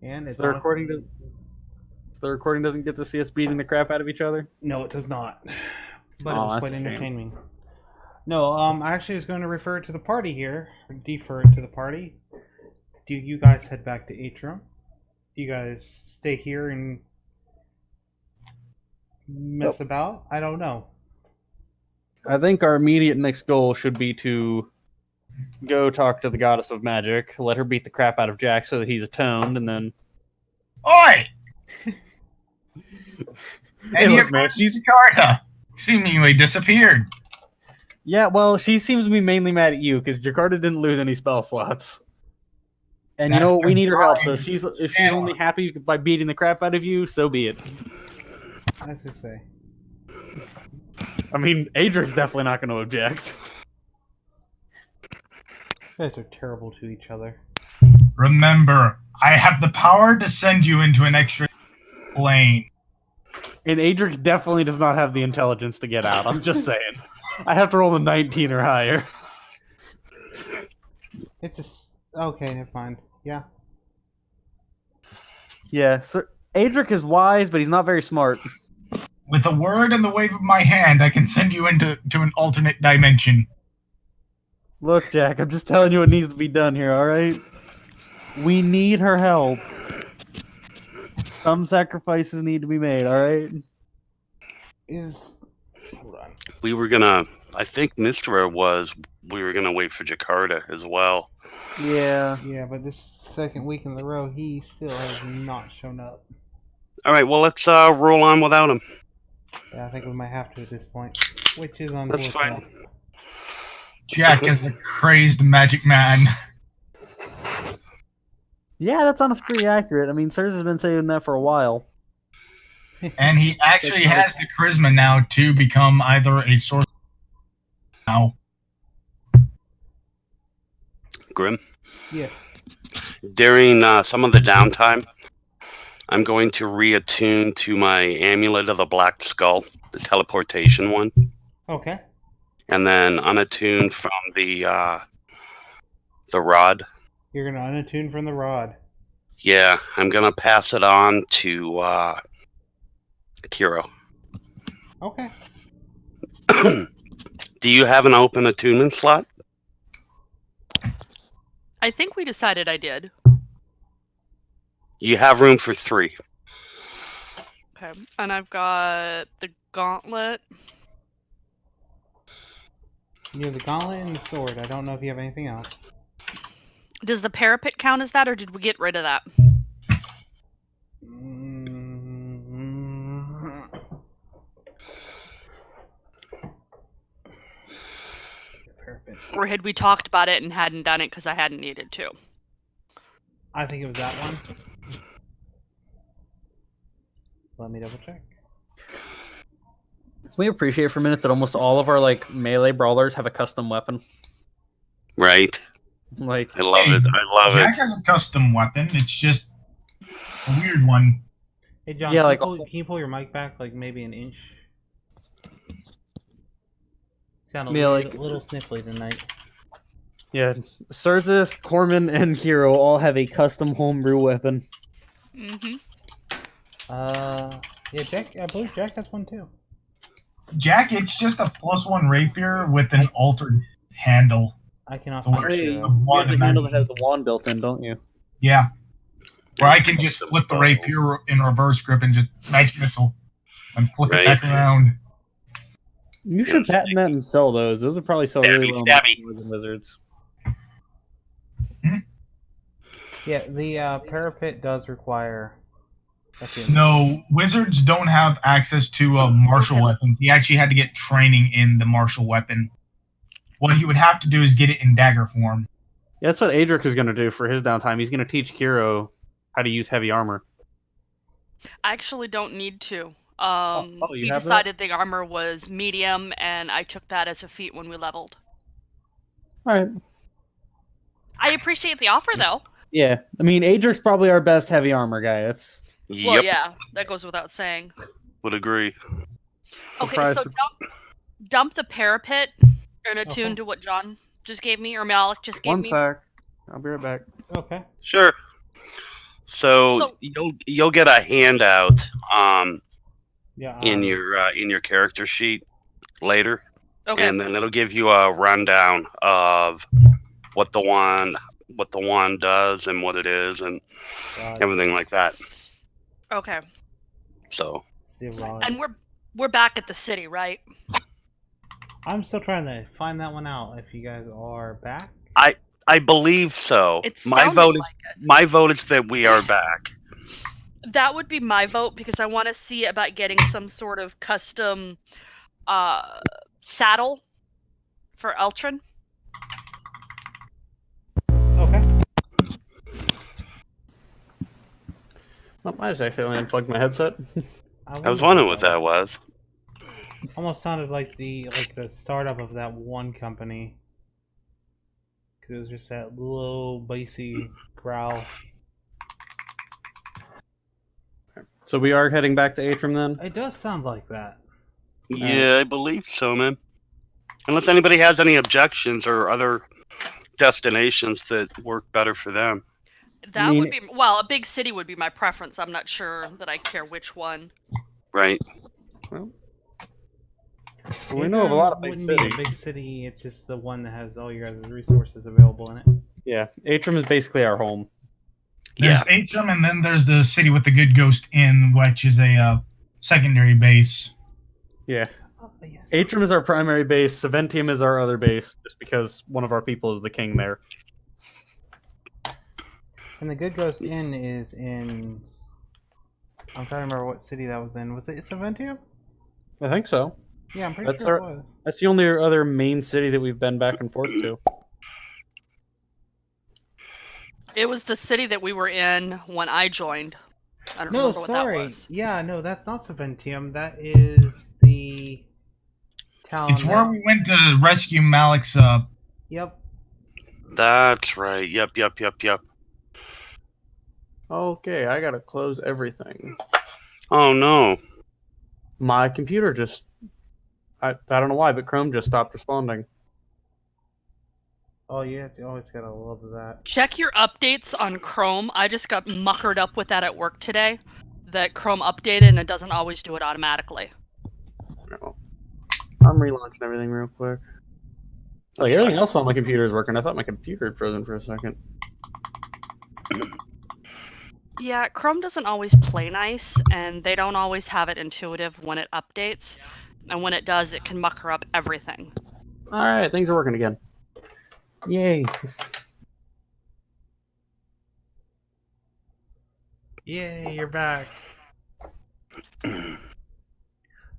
And it's So the recording doesn't get to see us beating the crap out of each other? No, it does not. But it Aw, was that's quite a shame. entertaining. No, I actually was going to refer to the party here, or defer to the party. Do you guys head back to Atrium? Do you guys stay here and mess about? I don't know. I think our immediate next goal should be to go talk to the Goddess of Magic, let her beat the crap out of Jack so that he's atoned, and then... Oi! Hey, And look, here man, comes Jakarta, seemingly disappeared. Yeah, well, she seems to be mainly mad at you, because Jakarta didn't lose any spell slots. And you know what? We need her help, so if she's only happy by beating the crap out of you, so be it. I should say. I mean, Adric's definitely not going to object. You guys are terrible to each other. Remember, I have the power to send you into an extra plane. And Adric definitely does not have the intelligence to get out. I'm just saying. I have to roll a 19 or higher. It's just okay. Never mind. Yeah. Yeah, so Adric is wise, but he's not very smart. With a word and the wave of my hand, I can send you into an alternate dimension. Look, Jack, I'm just telling you what needs to be done here, alright? We need her help. Some sacrifices need to be made, alright? Hold on. We were gonna... I think Mistra was... We were gonna wait for Jakarta as well. Yeah. Yeah, but this second week in a row, he still has not shown up. Alright, well, let's roll on without him. Yeah, I think we might have to at this point, which is unfortunate. That's fine. Jack is a crazed magic man. Yeah, that's honestly pretty accurate. I mean, Sirs has been saying that for a while. And he actually has the charisma now to become either a sorcerer now. Grim? Yeah. During some of the downtime, I'm going to reattune to my Amulet of the Black Skull, the teleportation one. Okay. And then unattune from the rod. You're gonna unattune from the rod. Yeah, I'm gonna pass it on to Kiro. Okay. Do you have an open attunement slot? I think we decided I did. You have room for 3. Okay, and I've got the gauntlet. You have the gauntlet and the sword. I don't know if you have anything else. Does the parapet count as that, or did we get rid of that? Or had we talked about it and hadn't done it because I hadn't needed to? I think it was that one. Let me double check. We appreciate for a minute that almost all of our melee brawlers have a custom weapon. Right. I love it. I love Jack it. has a custom weapon. It's just a weird one. Hey John, Yeah, can you pull your mic back maybe an inch? Sound a little sniffly tonight. Yeah, Surzith, Corman, and Hero all have a custom homebrew weapon. Mm-hmm. Yeah, Jack. I believe Jack has one too. Jack, it's just a +1 rapier with an altered handle. I cannot So find where it. You have the handle that has the wand built in, don't you? Yeah. Where I can just flip the rapier in reverse grip and just magic missile and flip it back around. You should patent that and sell those. Those would probably sell really well Stabby. than Wizards. Yeah, the parapet does require. No, wizards don't have access to martial weapons. He actually had to get training in the martial weapon. What he would have to do is get it in dagger form. Yeah, that's what Adric is going to do for his downtime. He's going to teach Kiro how to use heavy armor. I actually don't need to. You he have decided the armor was medium, and I took that as a feat when we leveled. Alright. I appreciate the offer, though. Yeah, I mean, Adric's probably our best heavy armor guy. That's Well, yeah, that goes without saying. Would agree. Okay, so dump the parapet and attune to what John just gave me, or Malik just gave me. One sec. I'll be right back. Okay. Sure. So you'll get a handout Yeah. in your character sheet later, Okay. and then it'll give you a rundown of what the wand does and what it is and everything like that. Okay. So. And we're back at the city, right? I'm still trying to find that one out. If you guys are back. I believe so. It My sounded vote is like it. my vote is that we are back. That would be my vote because I want to see about getting some sort of custom saddle for Eltrin. Okay. Oh, I just accidentally unplugged my headset. I was wondering what that was. Almost sounded like the startup of that one company. Because it was just that low, bassy growl. So we are heading back to Atrum then? It does sound like that. Yeah, I believe so, man. Unless anybody has any objections or other destinations that work better for them. That would be a big city would be my preference. I'm not sure that I care which one. Right. Well, we know of a lot of big cities. cities. Be a big city. It's just the one that has all your guys' resources available in it. Yeah, Atrum is basically our home. There's Atrum, and then there's the city with the Good Ghost Inn, which is a secondary base. Yeah. Oh, yes. Atrum is our primary base. Saventium is our other base, just because one of our people is the king there. And the Good Ghost Inn is in... I'm trying to remember what city that was in. Was it Saventium? I think so. Yeah, I'm pretty sure it was. That's the only other main city that we've been back and forth to. It was the city that we were in when I joined. I don't remember what that was. Yeah, no, that's not Saventium. That is the town. It's where we went to rescue Malik's. Yep. That's right. Yep. Okay, I gotta close everything. Oh no. My computer just... I don't know why, but Chrome just stopped responding. Oh yeah, you always gotta love that. Check your updates on Chrome. I just got muckered up with that at work today. That Chrome updated and it doesn't always do it automatically. No. I'm relaunching everything real quick. Like everything else on my computer is working. I thought my computer had frozen for a second. Yeah, Chrome doesn't always play nice, and they don't always have it intuitive when it updates. And when it does, it can mucker up everything. Alright, things are working again. Yay. Yay, you're back.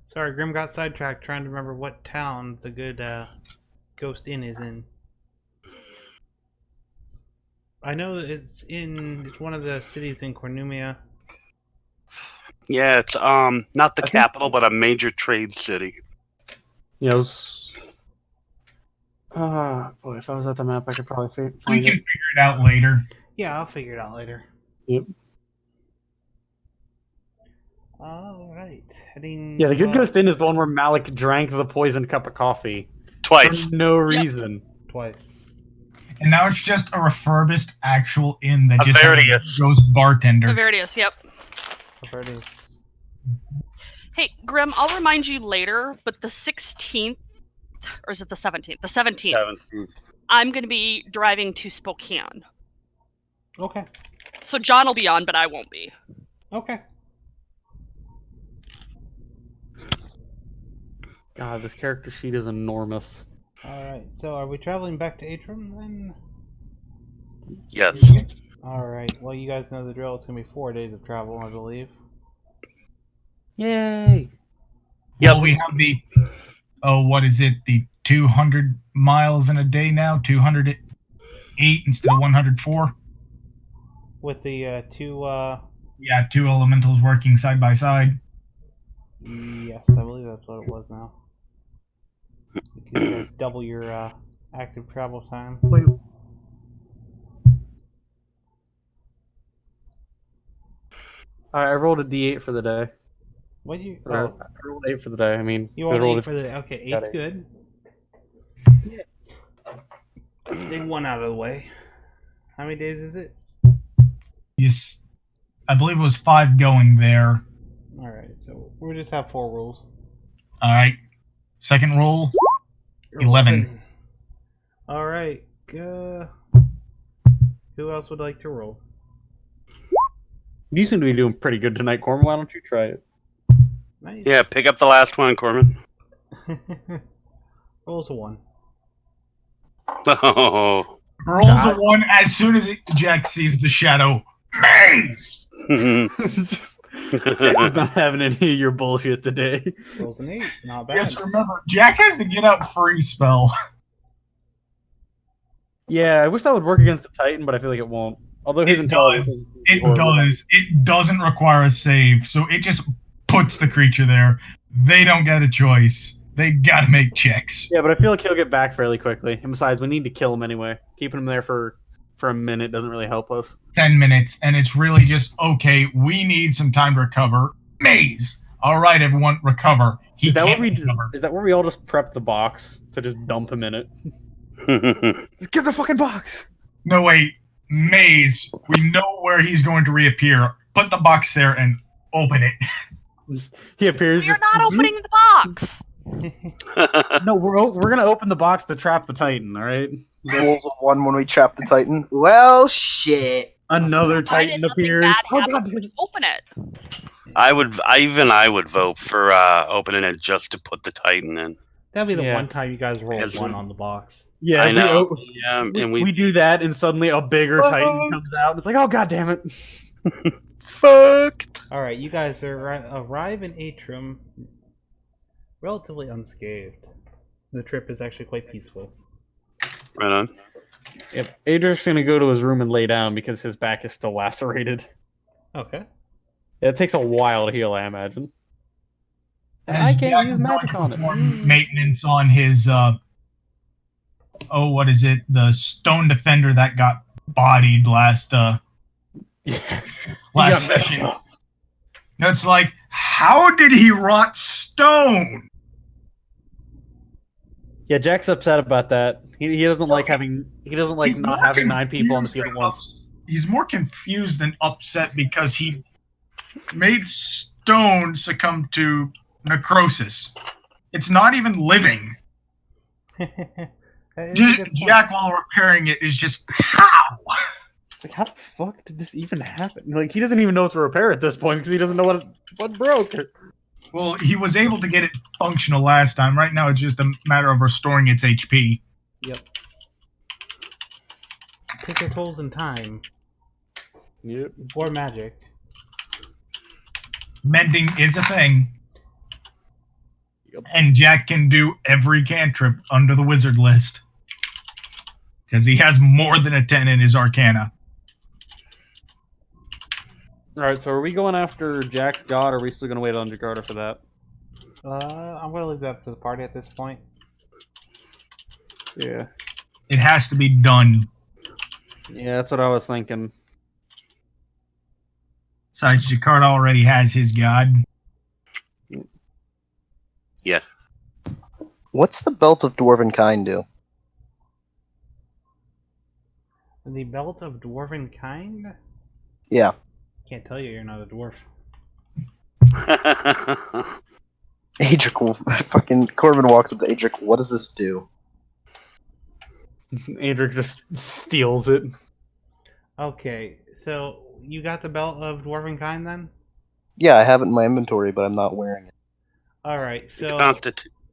Sorry, Grim got sidetracked trying to remember what town the Good Ghost Inn is in. I know it's one of the cities in Cornumia. Yeah, it's not the capital, but a major trade city. Yeah, it was... boy, if I was at the map, I could probably find We it. can figure it out later. Yeah, I'll figure it out later. Yep. Alright, heading... Yeah, the Good Ghost Inn is the one where Malik drank the poisoned cup of coffee. Twice. For no reason. Twice. And now it's just a refurbished actual inn that A just has Veridius. a ghost bartender. Severidius, yep. Albertus. Hey, Grim, I'll remind you later, but the 16th, or is it the 17th? The 17th. 17th. I'm going to be driving to Spokane. Okay. So John will be on, but I won't be. Okay. God, this character sheet is enormous. Alright, so are we traveling back to Atrum then? Yes. Alright, well you guys know the drill. It's going to be 4 days of travel, I believe. Yay! Well, we have the, what is it? The 200 miles in a day now? 208 instead of 104? With the two, Yeah, two elementals working side by side. yes, I believe that's what it was now. You can double your active travel time. Wait. Alright, I rolled a d8 for the day. What do you... I rolled 8 for the day, I mean... You rolled 8 for the... Okay, 8's good. Let's take 1 out of the way. How many days is it? Yes. I believe it was 5 going there. Alright, so we'll just have 4 rolls. Alright. Second roll, 11. Alright, who else would like to roll? You seem to be doing pretty good tonight, Corman. Why don't you try it? Nice. Yeah, pick up the last one, Corman. Rolls a 1. Oh. Rolls a 1 as soon as Jack sees the shadow. Maze! Just not having any of your bullshit today. Rolls an 8. Not bad. Yes, remember, Jack has the get out free spell. Yeah, I wish that would work against the Titan, but I feel like it won't. Although his It intelligence does. is It horrible. does. It doesn't require a save, so it just puts the creature there. They don't get a choice. They gotta make checks. Yeah, but I feel like he'll get back fairly quickly. And besides, we need to kill him anyway. Keeping him there for a minute doesn't really help us. 10 minutes, and it's really just, okay, we need some time to recover. Maze! Alright, everyone, recover. Is that recover. where we all just prep the box to just dump him in it? Just get the fucking box! No, wait. Maze, we know where he's going to reappear. Put the box there and open it. He appears. You're just, not opening the box. No, we're gonna open the box to trap the Titan. All right. Rolls a 1 when we trap the Titan. Well, shit. Another Why Titan did nothing appears. bad Oh happen god! when you open it? I would vote for opening it just to put the Titan in. That'd be the Yeah. one time you guys roll Yes. 1 on the box. Yeah, I know. We, Yeah, and we do that, and suddenly a bigger Titan comes out. And it's like, oh god damn it! fucked. Alright, you guys arrive in Atrium relatively unscathed. The trip is actually quite peaceful. Right on. Yep. Adrian's gonna go to his room and lay down because his back is still lacerated. Okay. It takes a while to heal, I imagine. And I As can't Jack use is going magic to on it. perform maintenance on his, what is it? The stone defender that got bodied last Yeah. session. No, it's like, how did he rot stone? Yeah, Jack's upset about that. He doesn't like having. He doesn't like He's not more having 9 people on the confused field at than once. He's more confused than upset because he made stone succumb to necrosis. It's not even living. Just Jack, while repairing it, is just how. It's like, how the fuck did this even happen? Like, he doesn't even know what to repair at this point because he doesn't know what broke. Well, he was able to get it functional last time. Right now, it's just a matter of restoring its HP. Yep. Take your tolls in time. Yep. Or magic. Mending is a thing. Yep. And Jack can do every cantrip under the wizard list. Because he has more than a 10 in his arcana. Alright, so are we going after Jack's god, or are we still going to wait on Jakarta for that? I'm gonna leave that up to the party at this point. Yeah. It has to be done. Yeah, that's what I was thinking. Besides, Jakarta already has his god. Yeah. What's the belt of dwarven kind do? The belt of dwarven kind? Yeah. Can't tell you, you're not a dwarf. Adric, fucking Corbin walks up to Adric. What does this do? Andrew just steals it. Okay, so you got the belt of dwarven kind then? Yeah, I have it in my inventory, but I'm not wearing it. Alright, so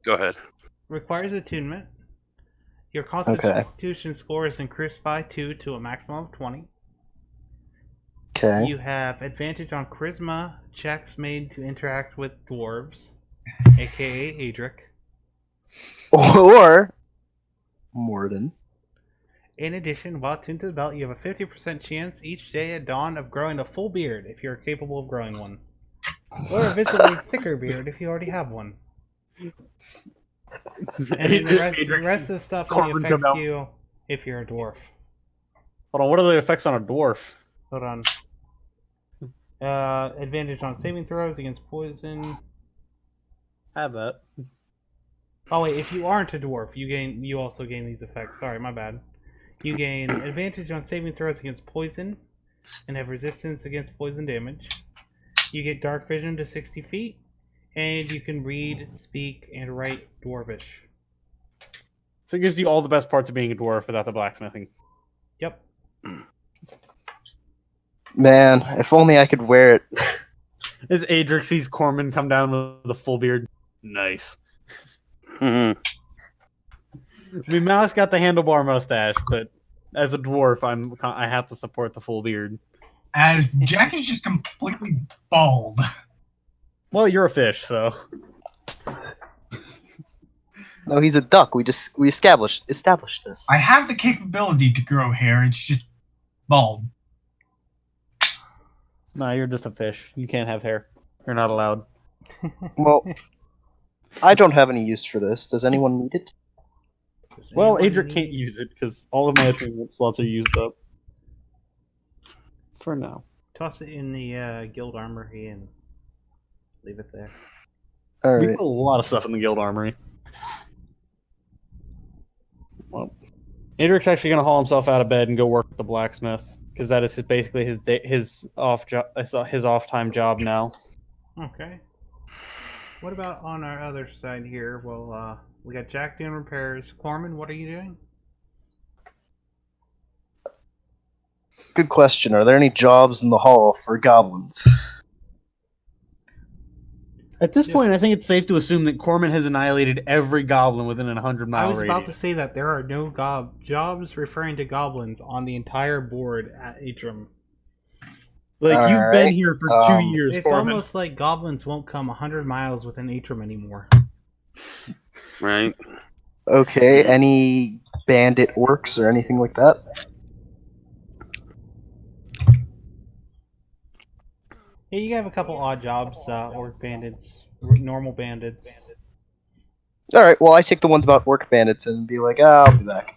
Go ahead. requires attunement. Your Okay. constitution score is increased by 2 to a maximum of 20. Okay. You have advantage on charisma checks made to interact with dwarves, aka Adric. Or Morden. In addition, while attuned to the belt, you have a 50% chance each day at dawn of growing a full beard if you're capable of growing one. Or a visibly thicker beard if you already have one. And then the rest of the stuff only Corbin come affects out. you if you're a dwarf. Hold on, what are the effects on a dwarf? Hold on. Advantage on saving throws against poison. Have that. Oh wait, if you aren't a dwarf, you also gain these effects. Sorry, my bad. You gain advantage on saving throws against poison, and have resistance against poison damage. You get dark vision to 60 feet, and you can read, speak, and write Dwarvish. So it gives you all the best parts of being a dwarf without the blacksmithing. Yep. Man, if only I could wear it. As Adrix sees Corman come down with a full beard. Nice. I mean, Mouse got the handlebar mustache, but as a dwarf, I have to support the full beard. As Jack is just completely bald. Well, you're a fish, so. No, he's a duck. We established this. I have the capability to grow hair. It's just bald. Nah, you're just a fish. You can't have hair. You're not allowed. Well, I don't have any use for this. Does anyone need it? Well, Adric can't use it because all of my attunement slots are used up. For now. Toss it in the guild armory and leave it there. All We right. put a lot of stuff in the guild armory. Well, Adric's actually going to haul himself out of bed and go work with the blacksmith because that is basically his off time job now. Okay. What about on our other side here? Well, we got Jack doing repairs. Corman, what are you doing? Good question. Are there any jobs in the hall for goblins? At this point, I think it's safe to assume that Corman has annihilated every goblin within a 100-mile I was radius. about to say that there are no jobs referring to goblins on the entire board at Atrum. Like, you've been here for 2 years, It's Corman. almost like goblins won't come 100 miles within Atrum anymore. Right. Okay. Any bandit orcs or anything like that? Yeah, you have a couple odd jobs, orc bandits, normal bandits. All right. Well, I take the ones about orc bandits and be like, I'll be back.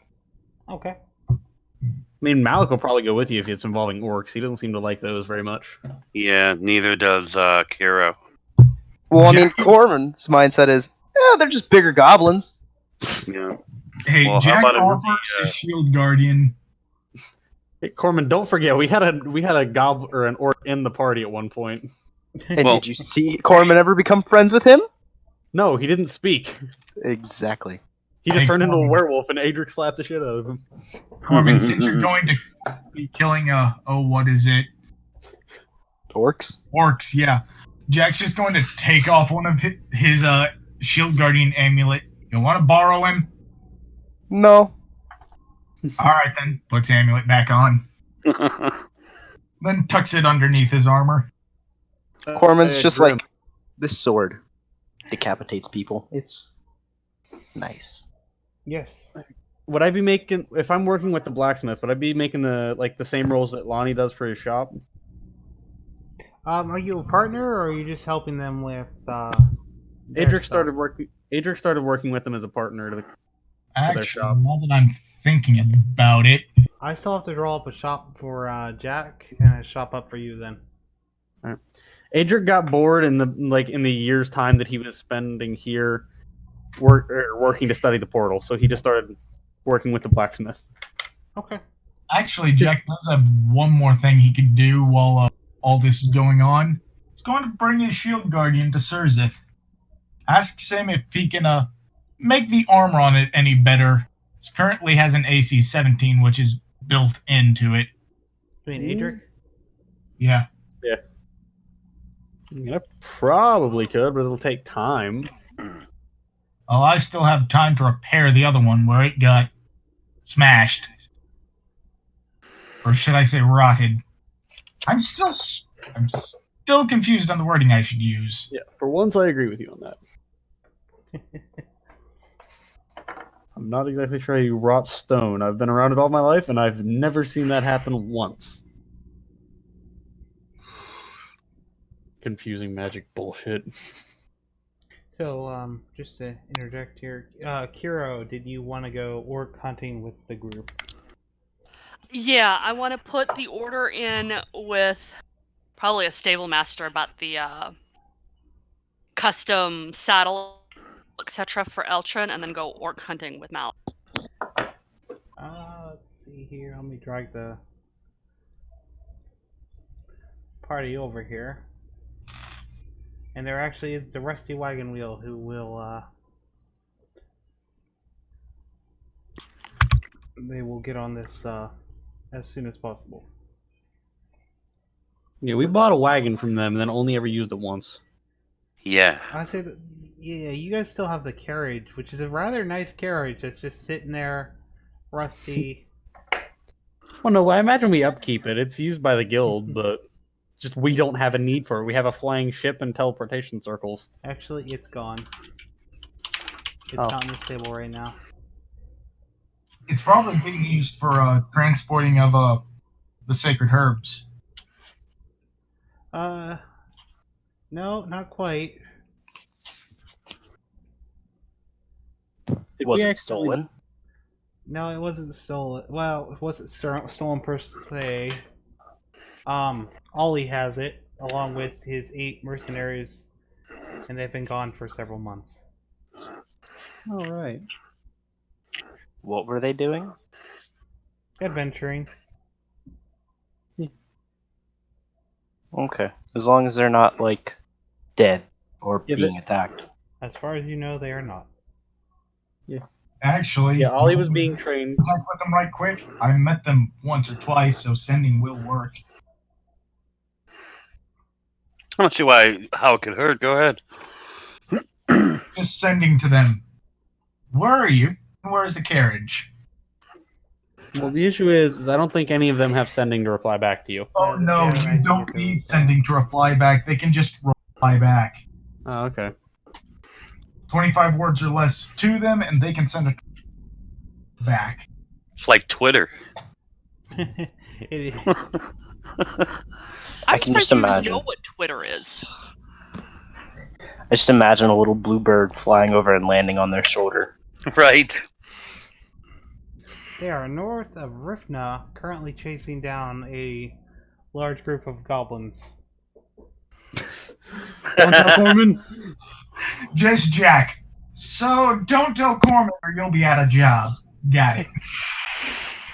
Okay. I mean, Malik will probably go with you if it's involving orcs. He doesn't seem to like those very much. Yeah, neither does Kiro. Well, I mean, Corman's mindset is, they're just bigger goblins. Yeah. Hey, Well, how Jack about offers the, a shield guardian. Hey, Corman, don't forget we had a goblin or an orc in the party at one point. And Well- did you see Corman ever become friends with him? No, he didn't speak. Exactly. He just Hey, turned into a Corman. werewolf, and Adric slapped the shit out of him. Corbin, since you're going to be killing what is it? Orcs? Orcs, yeah. Jack's just going to take off one of his shield guardian amulet. You want to borrow him? No. Alright then, puts the amulet back on. Then tucks it underneath his armor. Corman's just Grim. like, this sword decapitates people. It's nice. Yes. Would I be making if I'm working with the blacksmith? Would I be making the same rolls that Lonnie does for his shop? Are you a partner, or are you just helping them with? Their Adric stuff? started working with them as a partner to the Actually, shop. now that I'm thinking about it, I still have to draw up a shop for Jack and a shop up for you then. Adric got bored in the year's time that he was spending here working to study the portal, so he just started working with the blacksmith. Okay. actually, Jack does have one more thing he could do while all this is going on. He's going to bring his shield guardian to Surzith. Asks him if he can make the armor on it any better. It currently has an AC 17, which is built into it. I mean, Adric? Yeah. I mean, I probably could, but it'll take time. Well, I still have time to repair the other one where it got smashed. Or should I say rotted? I'm still confused on the wording I should use. Yeah, for once I agree with you on that. I'm not exactly sure you rot stone. I've been around it all my life, and I've never seen that happen once. Confusing magic bullshit. So, just to interject here, Kiro, did you want to go orc hunting with the group? Yeah, I want to put the order in with probably a stable master about the custom saddle, etc. for Eltrin, and then go orc hunting with Mal. Let's see here. Let me drag the party over here. And there actually is the Rusty Wagon Wheel who will, they will get on this, as soon as possible. Yeah, we bought a wagon from them and then only ever used it once. Yeah. I say that, yeah, you guys still have the carriage, which is a rather nice carriage that's just sitting there, rusty. Well, no, I imagine we upkeep it. It's used by the guild, but just we don't have a need for it. We have a flying ship and teleportation circles. Actually, it's gone. It's Oh. not in the stable right now. It's probably being used for transporting of the sacred herbs. No, not quite. Did Was we it actually- stolen? No, it wasn't stolen. Well, it wasn't stolen per se. Ollie has it, along with his 8 mercenaries, and they've been gone for several months. All right. What were they doing? Adventuring. Okay. As long as they're not, like, dead or Yeah, being attacked. As far as you know, they are not. Actually, Yeah, Ollie was being trained. contact with them right quick. I met them once or twice, so sending will work. I don't see how it could hurt. Go ahead. Just sending to them. Where are you? Where's the carriage? Well, the issue is I don't think any of them have sending to reply back to you. Oh Yeah, no, yeah, I you can don't get to need it. sending to reply back. They can just reply back. Oh, okay. 25 words or less to them, and they can send it back. It's like Twitter. It is. I can just surprised you even imagine. know what Twitter is. I just imagine a little blue bird flying over and landing on their shoulder. Right. They are north of Rifna, currently chasing down a large group of goblins. Don't tell Corman. Just Jack. So don't tell Corman or you'll be out of job. Got it.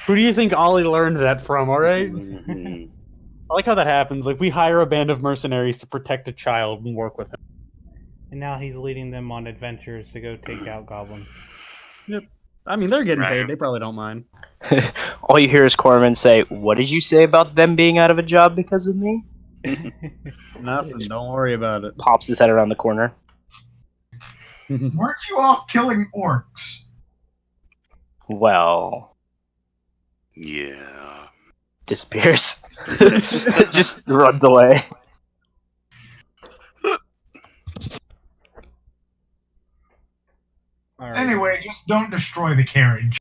Who do you think Ollie learned that from? All right. Mhm. I like how that happens. Like we hire a band of mercenaries to protect a child and work with him. And now he's leading them on adventures to go take out goblins. I mean, they're getting Right. paid. They probably don't mind. All you hear is Corman say, "What did you say about them being out of a job because of me?" Nothing. Don't worry about it. Pops his head around the corner. Weren't you off killing orcs? Well, Yeah. disappears. Just runs away. Alright. Anyway, just don't destroy the carriage.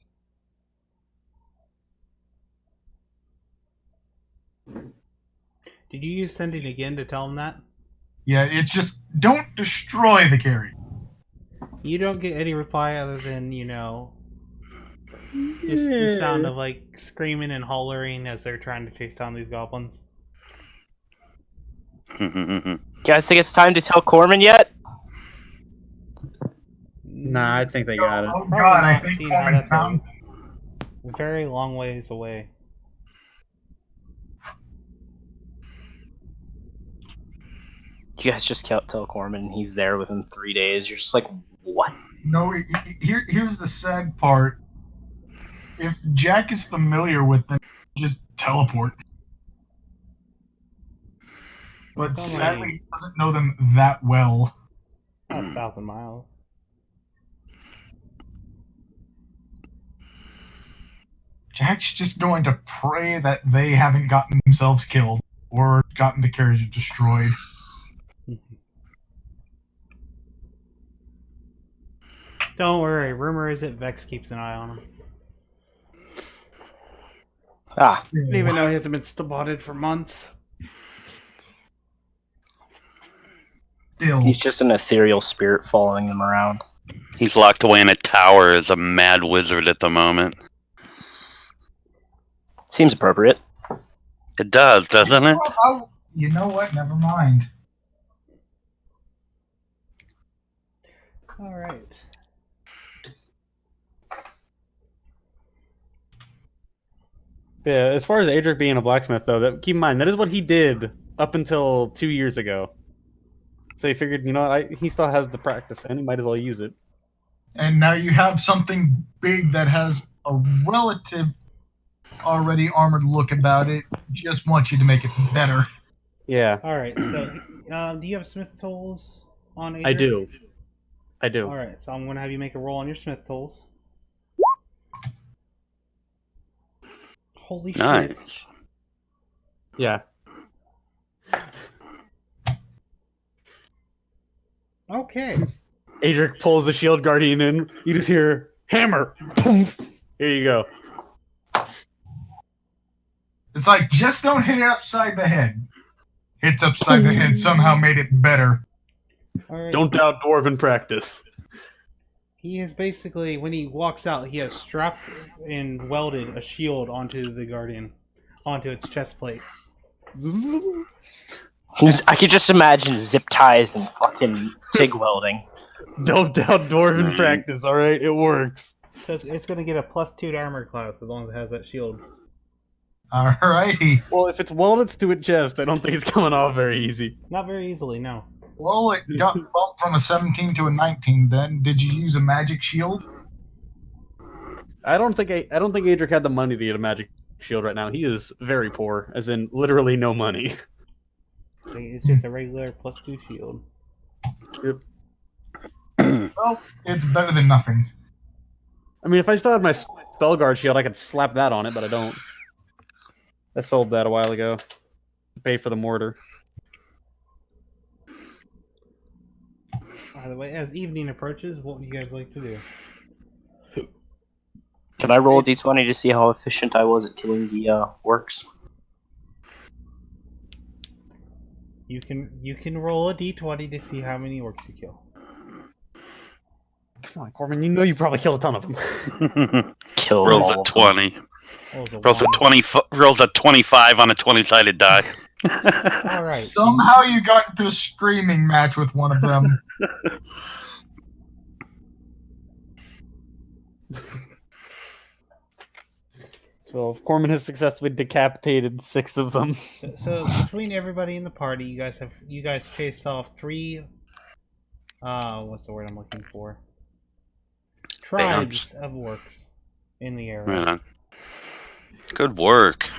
Did you use sending again to tell him that? Yeah, it's just don't destroy the carriage. You don't get any reply other than, just the sound of like screaming and hollering as they're trying to chase down these goblins. You guys think it's time to tell Corman yet? Nah, I think they got it. Oh Probably god, I not, think seeing how Corman that's found. a very long ways away. You guys just can't tell Corman he's there within 3 days. You're just like, what? No, here's the sad part. If Jack is familiar with them, just teleport. But It's only sadly, he doesn't know them that well. about 1,000 miles. Jack's just going to pray that they haven't gotten themselves killed or gotten the carriage destroyed. Don't worry, rumor is that Vex keeps an eye on him. Ah, Even though he hasn't been spotted for months. Still, he's just an ethereal spirit following them around. He's locked away in a tower as a mad wizard at the moment. Seems appropriate. It does, doesn't it? Oh, you know what? Never mind. Alright. Yeah, as far as Adric being a blacksmith, though, keep in mind that is what he did up until 2 years ago. So he figured, you know what, he still has the practice, and he might as well use it. And now you have something big that has a relative already armored look about it. Just want you to make it better. Yeah, Alright, so do you have smith tools on Adric? I do. I do. Alright, so I'm going to have you make a roll on your smith tools. Holy Nice. shit. Yeah. Okay. Adric pulls the shield guardian in. You just hear hammer. Poof. Here you go. It's like, just don't hit it upside the head. Hits upside the head somehow made it better. Alright. Don't doubt dwarven practice. He is basically, when he walks out, he has strapped and welded a shield onto the guardian, onto its chest plate. I could just imagine zip ties and fucking TIG welding. Don't doubt dwarven practice, alright? It works. So it's going to get a +2 to armor class as long as it has that shield. Alrighty. Well, if it's welded to its chest, I don't think it's coming off very easy. Not very easily, no. Well, it got bumped from a 17 to a 19 then. Did you use a magic shield? I don't think Adric had the money to get a magic shield right now. He is very poor, as in literally no money. It's just a regular +2 shield. Yep. Well, it's better than nothing. I mean, if I still had my spell guard shield, I could slap that on it, but I don't. I sold that a while ago to pay for the mortar. By the way, as evening approaches, what would you guys like to do? Can I roll a d20 to see how efficient I was at killing the orcs? You can roll a d20 to see how many orcs you kill. Come on, Corbin, you know you probably killed a ton of them. Kill Rolls all a of them. 20. Rolls a 20. Rolls a 25 on a 20-sided die. Alright. Somehow you got into a screaming match with one of them. So Corman has successfully decapitated 6 of them. So between everybody in the party, you guys chased off 3 what's the word I'm looking for? Tribes of orcs in the area. Right on. Good work.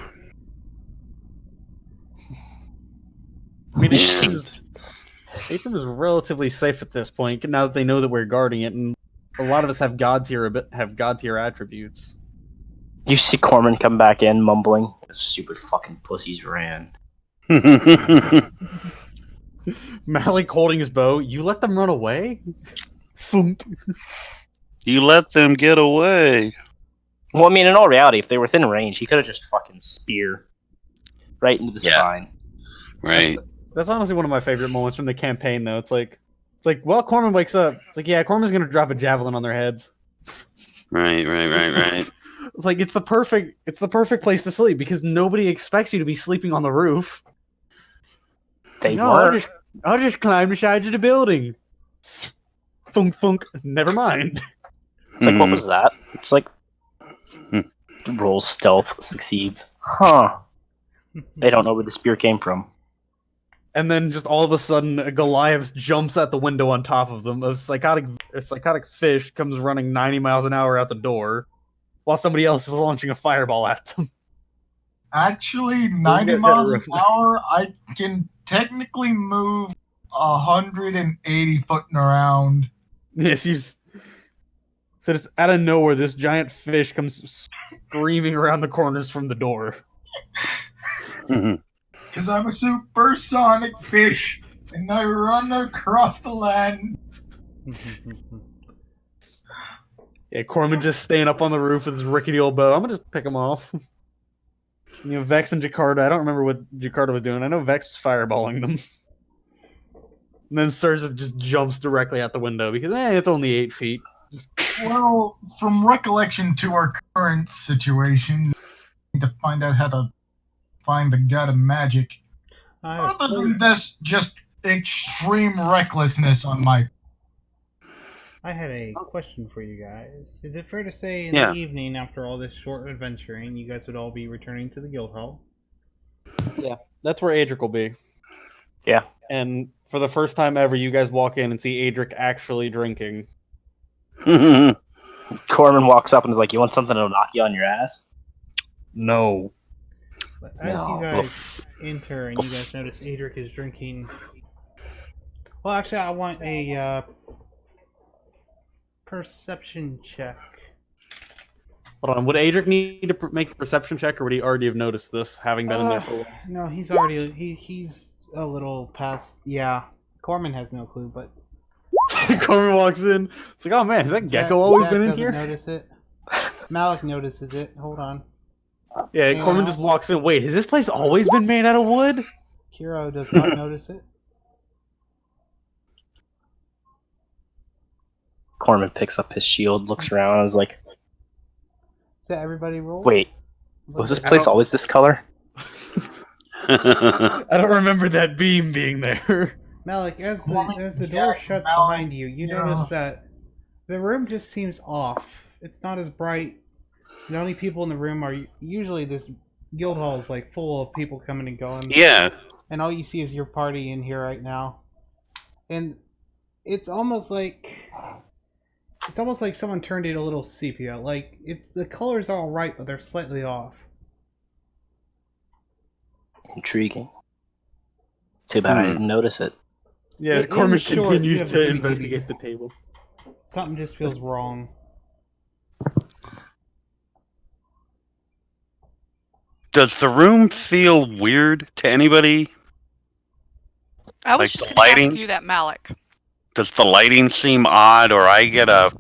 I mean, Interesting. Atrum is relatively safe at this point, now that they know that we're guarding it, and a lot of us have god tier attributes. You see Corman come back in, mumbling. Stupid fucking pussies ran. Malik holding his bow. You let them run away? Thunk. You let them get away. Well, I mean, in all reality, if they were within range, he could have just fucking spear right into the spine. Right. That's honestly one of my favorite moments from the campaign, though. It's like, well, Corman wakes up. It's like, yeah, Corman's gonna drop a javelin on their heads. Right. It's like it's the perfect place to sleep because nobody expects you to be sleeping on the roof. They No, were. I'll just climb the sides of the building. Thunk thunk. Never mind. It's like, what was that? It's like, roll stealth succeeds. Huh. They don't know where the spear came from. And then just all of a sudden, a Goliath jumps at the window on top of them. A psychotic fish comes running 90 miles an hour out the door, while somebody else is launching a fireball at them. Actually, 90 miles an hour, I can technically move 180 foot and around. Yes, so just out of nowhere, this giant fish comes screaming around the corners from the door. Because I'm a supersonic fish, and I run across the land. Yeah, Corman just staying up on the roof with his rickety old bow. I'm gonna just pick him off. You know, Vex and Jakarta. I don't remember what Jakarta was doing. I know Vex was fireballing them. And then Surza just jumps directly out the window because, it's only 8 feet. Well, from recollection to our current situation, we need to find out how to find the god of magic. Other than this, just extreme recklessness on my... I had a question for you guys. Is it fair to say in Yeah. the evening, after all this short adventuring, you guys would all be returning to the guild hall? Yeah, that's where Adric will be. Yeah. And for the first time ever, you guys walk in and see Adric actually drinking. Corman walks up and is like, "You want something to knock you on your ass?" No. But as you No. guys enter and you guys notice Adric is drinking. Well, actually, I want a perception check. Hold on. Would Adric need to make a perception check, or would he already have noticed this, having been in there for a while? No, he's already he's a little past. Yeah, Corman has no clue, but Corman walks in. It's like, oh man, has that gecko always Jack been in doesn't here? Notice it. Malik notices it. Hold on. Yeah, Anyone Corman else? just walks in. Wait, has this place always been made out of wood? Kiro does not notice it. Corman picks up his shield, looks around, and is like, Is that everybody roll? "Wait, was this place always this color?" I don't remember that beam being there. Malik, as the Yeah, door shuts Malik, behind you, you notice that the room just seems off. It's not as bright. The only people in the room are usually this guild hall is like full of people coming and going. Yeah. And all you see is your party in here right now. And it's almost like someone turned it a little sepia. Like the colors are all right, but they're slightly off. Intriguing. Too bad I didn't notice it. Yeah, In Corman short, you continues have to the investigate heebie-jeebies. the table. Something just feels wrong. Does the room feel weird to anybody? I was Like just the going to lighting? ask you that, Malik. Does the lighting seem odd, or I get a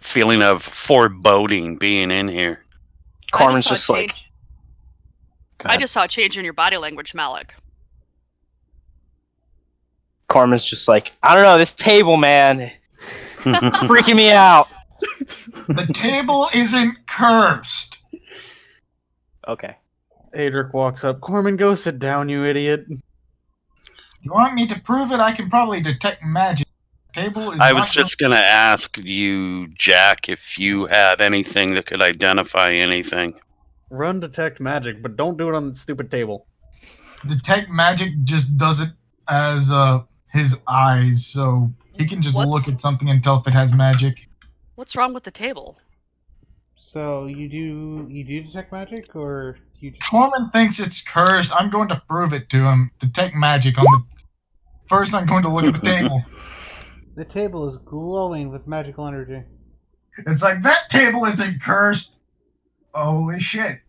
feeling of foreboding being in here? Corman's saw a just like, change- Go I ahead. just saw a change in your body language, Malik. Corman's just like, "I don't know, this table, man, it's freaking me out." The table isn't cursed. Okay. Adric walks up. Corman, go sit down, you idiot. You want me to prove it? I can probably detect magic. The table is I was not just going to ask you, Jack, if you had anything that could identify anything. Run detect magic, but don't do it on the stupid table. detect magic just does it as his eyes, so he can just look at something and tell if it has magic. What's wrong with the table? So you do detect magic, or you just... Corman thinks it's cursed. I'm going to prove it to him. Detect magic on the... First, I'm going to look at the table. The table is glowing with magical energy. It's like, that table isn't cursed. Holy shit.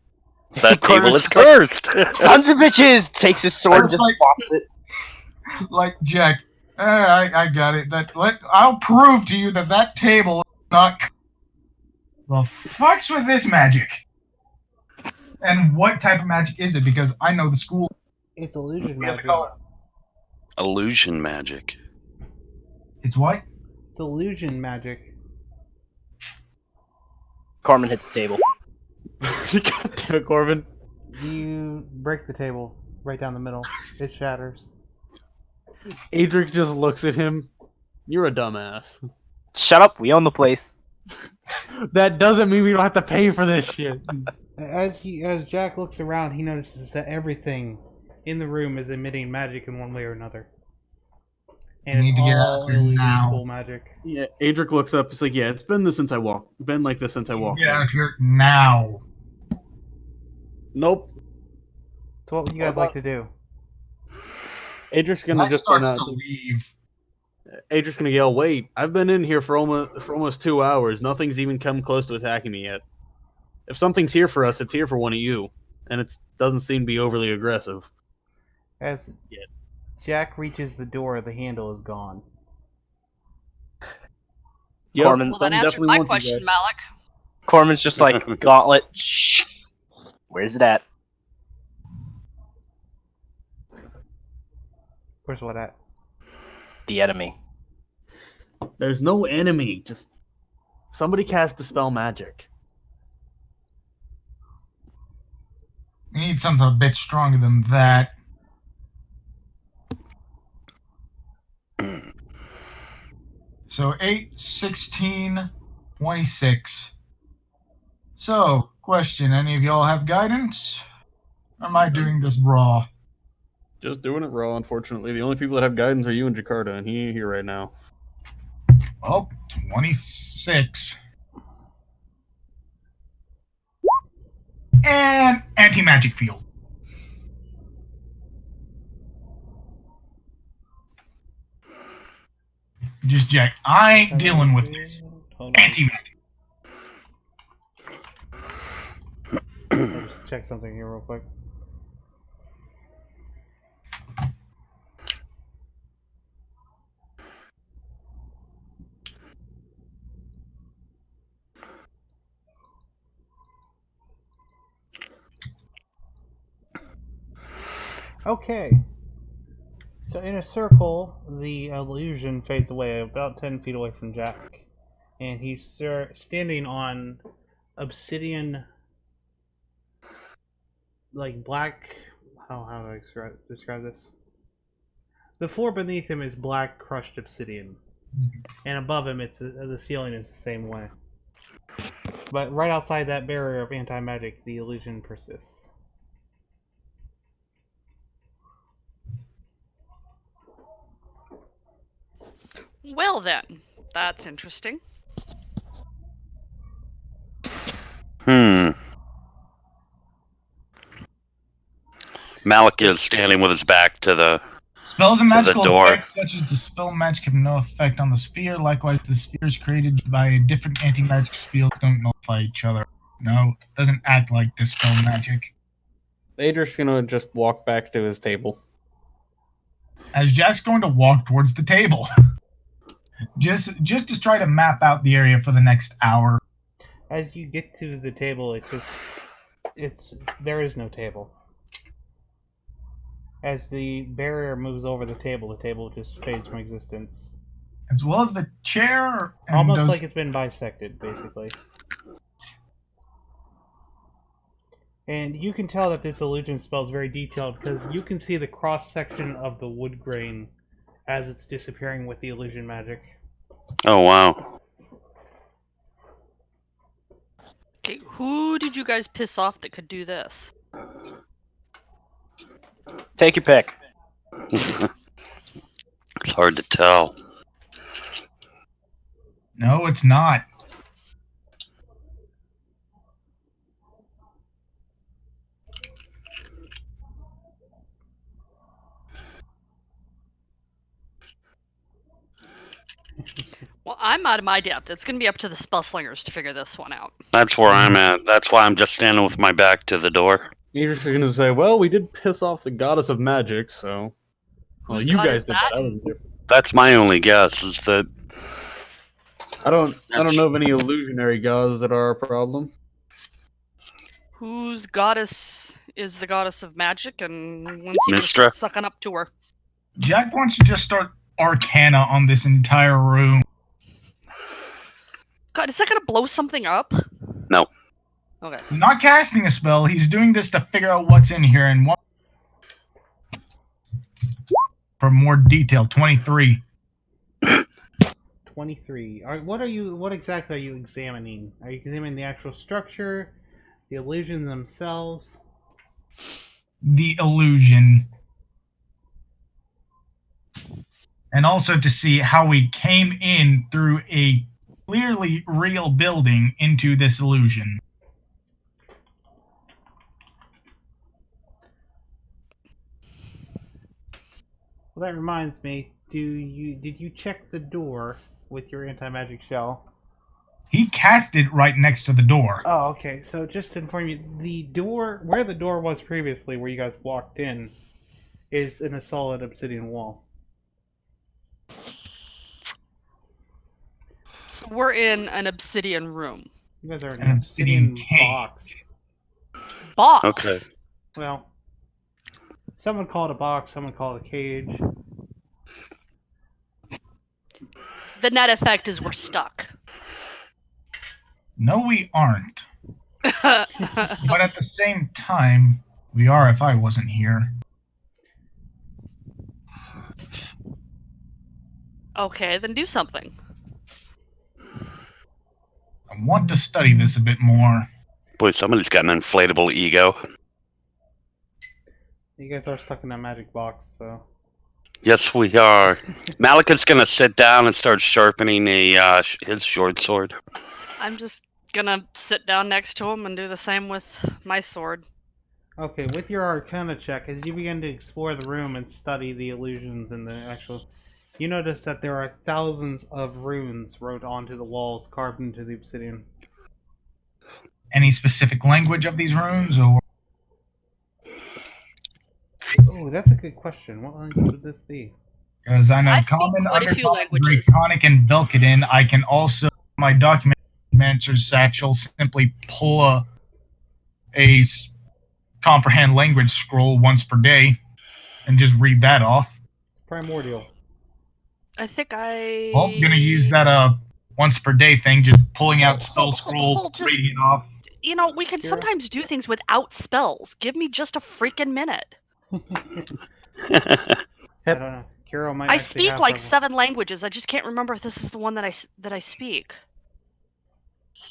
That table Corman's is just like, cursed. "Sons of bitches!" Takes his sword and It's just like- pops it. Like, Jack, I got it. I'll prove to you that table is not... The fuck's with this magic? And what type of magic is it? Because I know the school. It's illusion The magic. color. Illusion magic. It's what? It's illusion magic. Corman hits the table. God damn it, Corbin. You break the table right down the middle. It shatters. Adric just looks at him. You're a dumbass. Shut up, we own the place. That doesn't mean we don't have to pay for this shit. As Jack looks around, he notices that everything in the room is emitting magic in one way or another. And You need it's to get out all of here illusion now. school magic. Yeah, Adric looks up. It's like, yeah, it's been like this since I walked. Get out in. of here now. Nope. So what would you guys like to do? Adric's gonna That just starts to leave. Adric's gonna yell, "Wait! I've been in here for almost 2 hours. Nothing's even come close to attacking me yet. If something's here for us, it's here for one of you, and it doesn't seem to be overly aggressive." As Yeah. Jack reaches the door, the handle is gone. Yep, Corman- Well, that something answers definitely my wants you question, guys. Malik. Corman's just like, "Gauntlet, shh. Where's it at?" Where's what at? The enemy. There's no enemy. Just somebody cast dispel magic. We need something a bit stronger than that. So 8, 16, 26. So, question, any of y'all have guidance? Or am I doing this raw? Just doing it raw, unfortunately. The only people that have guidance are you and Jakarta, and he ain't here right now. Oh, 26. And anti-magic field. Just Jack. I ain't dealing with this. Hold on. Anti-magic. I'll just check something here real quick. Okay. So in a circle, the illusion fades away about 10 feet away from Jack. And he's standing on obsidian, like black. How do I describe this? The floor beneath him is black crushed obsidian. And above him, the ceiling is the same way. But right outside that barrier of anti-magic, the illusion persists. Well then, that's interesting. Malik is standing with his back to the Spells and To the magical door. effects such as dispel magic have no effect on the sphere. Likewise, the spheres created by different anti-magic spells don't nullify each other. No, doesn't act like dispel magic. Adrian's gonna just walk back to his table. As Jack's going to walk towards the table, just to try to map out the area for the next hour. As you get to the table, there is no table. As the barrier moves over the table just fades from existence. As well as the chair. And Almost like it's been bisected, basically. And you can tell that this illusion spell is very detailed because you can see the cross section of the wood grain as it's disappearing with the illusion magic. Oh wow. Okay, who did you guys piss off that could do this? Take your pick. It's hard to tell. No, it's not. Well, I'm out of my depth. It's going to be up to the spell slingers to figure this one out. That's where I'm at. That's why I'm just standing with my back to the door. Adrian's gonna say, "Well, we did piss off the goddess of magic, so." Well, Whose you god guys is did that? that. I wasn't there. That's my only guess. Is that I don't know of any illusionary gods that are a problem. Whose goddess is the goddess of magic, and when's he going to Mystra? start sucking up to her? Jack wants to just start Arcana on this entire room. God, is that going to blow something up? No. Okay. He's not casting a spell. He's doing this to figure out what's in here and what. For more detail, 23. 23. What exactly are you examining? Are you examining the actual structure, the illusions themselves? The illusion. And also to see how we came in through a clearly real building into this illusion. Well, that reminds me. Did you check the door with your anti-magic shell? He cast it right next to the door. Oh, okay. So just to inform you, the door where the door was previously, where you guys walked in, is in a solid obsidian wall. So we're in an obsidian room. You guys are in An an obsidian obsidian cave. box. Box. Okay. Well, someone called it a box, someone called it a cage. The net effect is we're stuck. No, we aren't. But at the same time, we are if I wasn't here. Okay, then do something. I want to study this a bit more. Boy, somebody's got an inflatable ego. You guys are stuck in that magic box, so. Yes, we are. Malika's gonna sit down and start sharpening his short sword. I'm just gonna sit down next to him and do the same with my sword. Okay, with your Arcana check, as you begin to explore the room and study the illusions and the actual, you notice that there are thousands of runes wrote onto the walls, carved into the obsidian. Any specific language of these runes, or Oh, that's a good question. What language would this be? because I know I speak Common, quite a few Undercommon, languages. Draconic, and Velkadin, I can also my Documenter's satchel simply pull a comprehend language scroll once per day and just read that off. It's primordial. I think I. Well, I'm gonna use that once per day thing, just pulling out spell scroll, just reading it off. you know, we can Kira? sometimes do things without spells. Give me just a freaking minute. I don't know. Kiro might I actually speak have like a- 7 languages. I just can't remember if this is the one that I speak.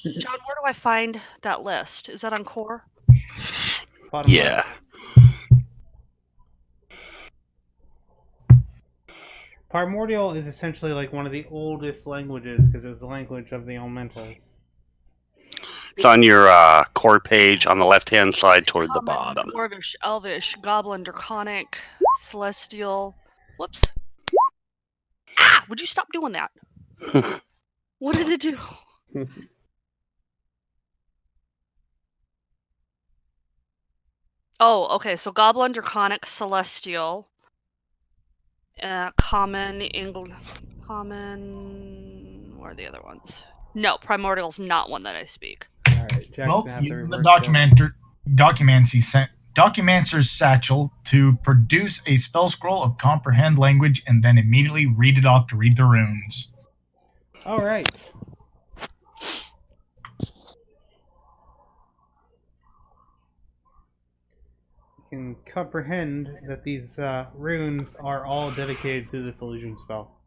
John, where do I find that list? Is that on Core? bottom Yeah. left. Primordial is essentially like one of the oldest languages because it was the language of the elementals. It's on your core page on the left-hand side toward the Common, bottom. Dwarvish, Elvish, Goblin, Draconic, Celestial. Whoops. Ah! Would you stop doing that? What did it do? Oh, okay. So Goblin, Draconic, Celestial, Common, Common. Where are the other ones? No, Primordial's not one that I speak. Alright, Jack's Well, gonna have to use the reverse that. Documancer's satchel to produce a spell scroll of comprehend language and then immediately read it off to read the runes. Alright. You can comprehend that these runes are all dedicated to this illusion spell.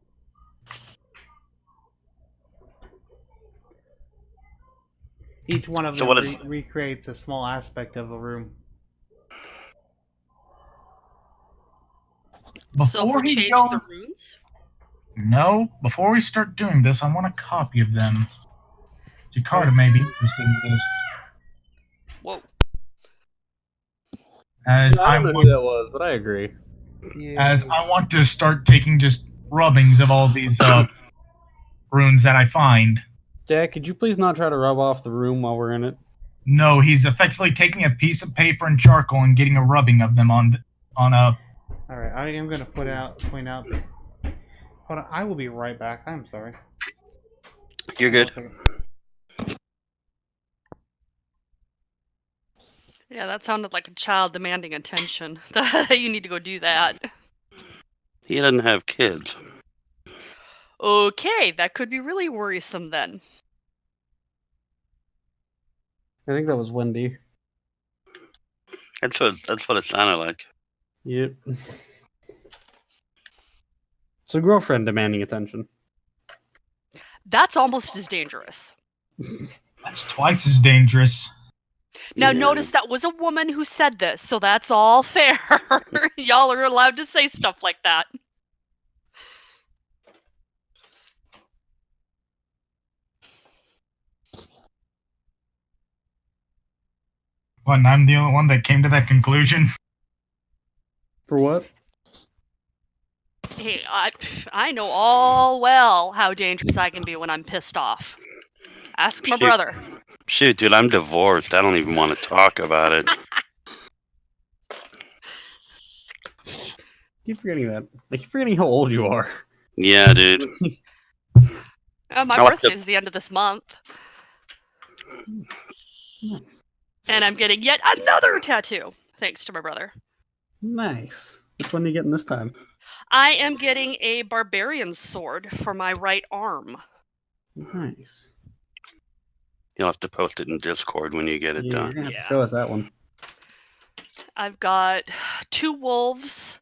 Each one of So them what is- recreates a small aspect of a room. So if Before we he change goes, the runes? no, before we start doing this, I want a copy of them. Jakarta may be interested in this, Whoa. as I don't know who that was, but I agree. as I want to start taking just rubbings of all these runes that I find. Jack, could you please not try to rub off the room while we're in it? No, he's effectively taking a piece of paper and charcoal and getting a rubbing of them on a. Alright, I am going to point out that... Hold on, I will be right back. I'm sorry. You're good. Yeah, that sounded like a child demanding attention. You need to go do that. He doesn't have kids. Okay, that could be really worrisome then. I think that was Wendy. That's what it sounded like. Yep. So girlfriend demanding attention. That's almost as dangerous. That's twice as dangerous. Now Yeah. notice that was a woman who said this, so that's all fair. Y'all are allowed to say stuff like that. What, and I'm the only one that came to that conclusion? For what? Hey, I know all well how dangerous I can be when I'm pissed off. Ask my Shoot. brother. Shoot, dude, I'm divorced. I don't even want to talk about it. Keep forgetting that. I keep forgetting how old you are. Yeah, dude. My I'll have to- birthday's the end of this month. Nice. And I'm getting yet another tattoo, thanks to my brother. Nice. Which one are you getting this time? I am getting a barbarian sword for my right arm. Nice. You'll have to post it in Discord when you get it Yeah, you're done. gonna have Yeah. to show us that one. I've got 2 wolves.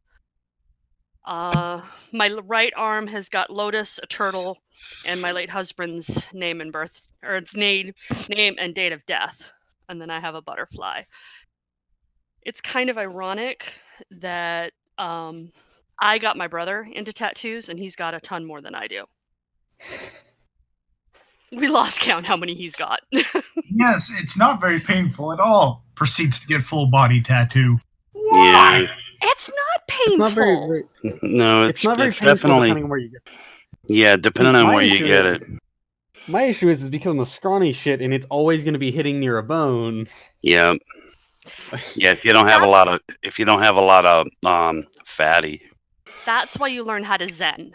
My right arm has got Lotus, a turtle, and my late husband's name and name and date of death. And then I have a butterfly. It's kind of ironic that I got my brother into tattoos, and he's got a ton more than I do. We lost count how many he's got. Yes, it's not very painful at all. Proceeds to get full body tattoo. Yeah. It's not painful. It's not very No, it's not very it's painful definitely depending on where you get. yeah, depending See, on my where you issue get is- it. My issue is because I'm a scrawny shit, and it's always going to be hitting near a bone. Yeah. Yeah, if you don't have a lot of fatty. That's why you learn how to zen.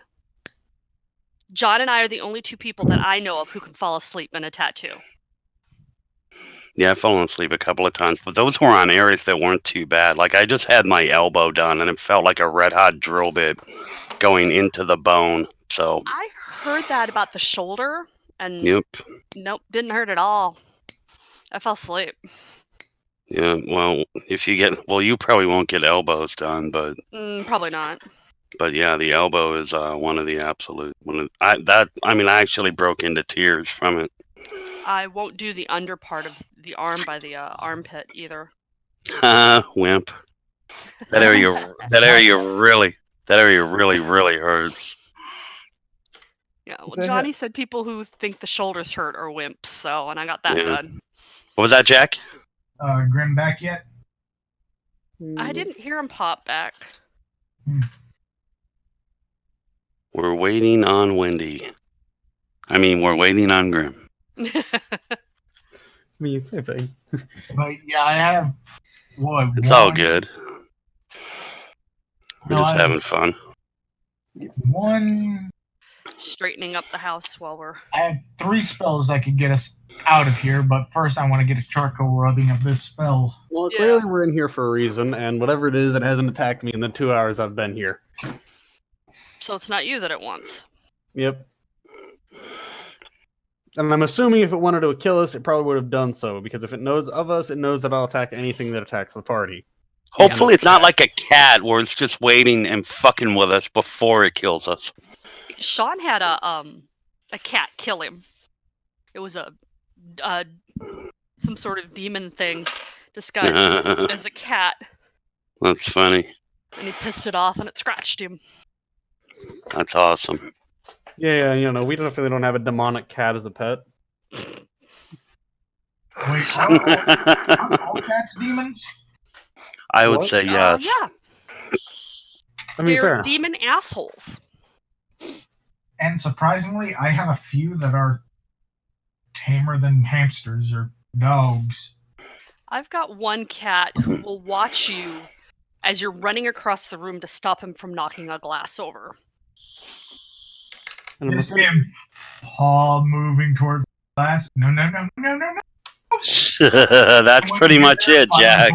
John and I are the only two people that I know of who can fall asleep in a tattoo. Yeah, I've fallen asleep a couple of times, but those were on areas that weren't too bad. Like I just had my elbow done, and it felt like a red hot drill bit going into the bone. So, I heard that about the shoulder, and yep. nope, didn't hurt at all. I fell asleep. Yeah, well, you probably won't get elbows done, but Probably not. yeah, the elbow is one of the absolute I actually broke into tears from it. I won't do the under part of the arm by the armpit either. Wimp. That area really hurts. Yeah, well, Is that Johnny said people who think the shoulders hurt are wimps, so, and I got that Yeah. done. What was that, Jack? Grim back yet? I didn't hear him pop back. We're waiting on Wendy. I mean, we're waiting on Grim. I mean, same thing. But yeah, I have what? It's all good. We're No, just I have having fun. one. Straightening up the house while we're... I have 3 spells that could get us out of here, but first I want to get a charcoal rubbing of this spell. Well, Yeah. clearly we're in here for a reason, and whatever it is, it hasn't attacked me in the 2 hours I've been here. So it's not you that it wants. Yep. And I'm assuming if it wanted to kill us, it probably would have done so, because if it knows of us, it knows that I'll attack anything that attacks the party. Hopefully, it's not like a cat where it's just waiting and fucking with us before it kills us. Sean had a cat kill him. It was a some sort of demon thing disguised as a cat, That's funny. and he pissed it off and it scratched him. That's awesome. Yeah, we definitely don't have a demonic cat as a pet. Wait, aren't all cats demons? I would What? say yes. Yeah, I mean, they're fair enough. demon assholes. And surprisingly, I have a few that are tamer than hamsters or dogs. I've got one cat who will watch you as you're running across the room to stop him from knocking a glass over. And I'm Just afraid- him paw moving towards the glass. No. That's pretty much it, Jack.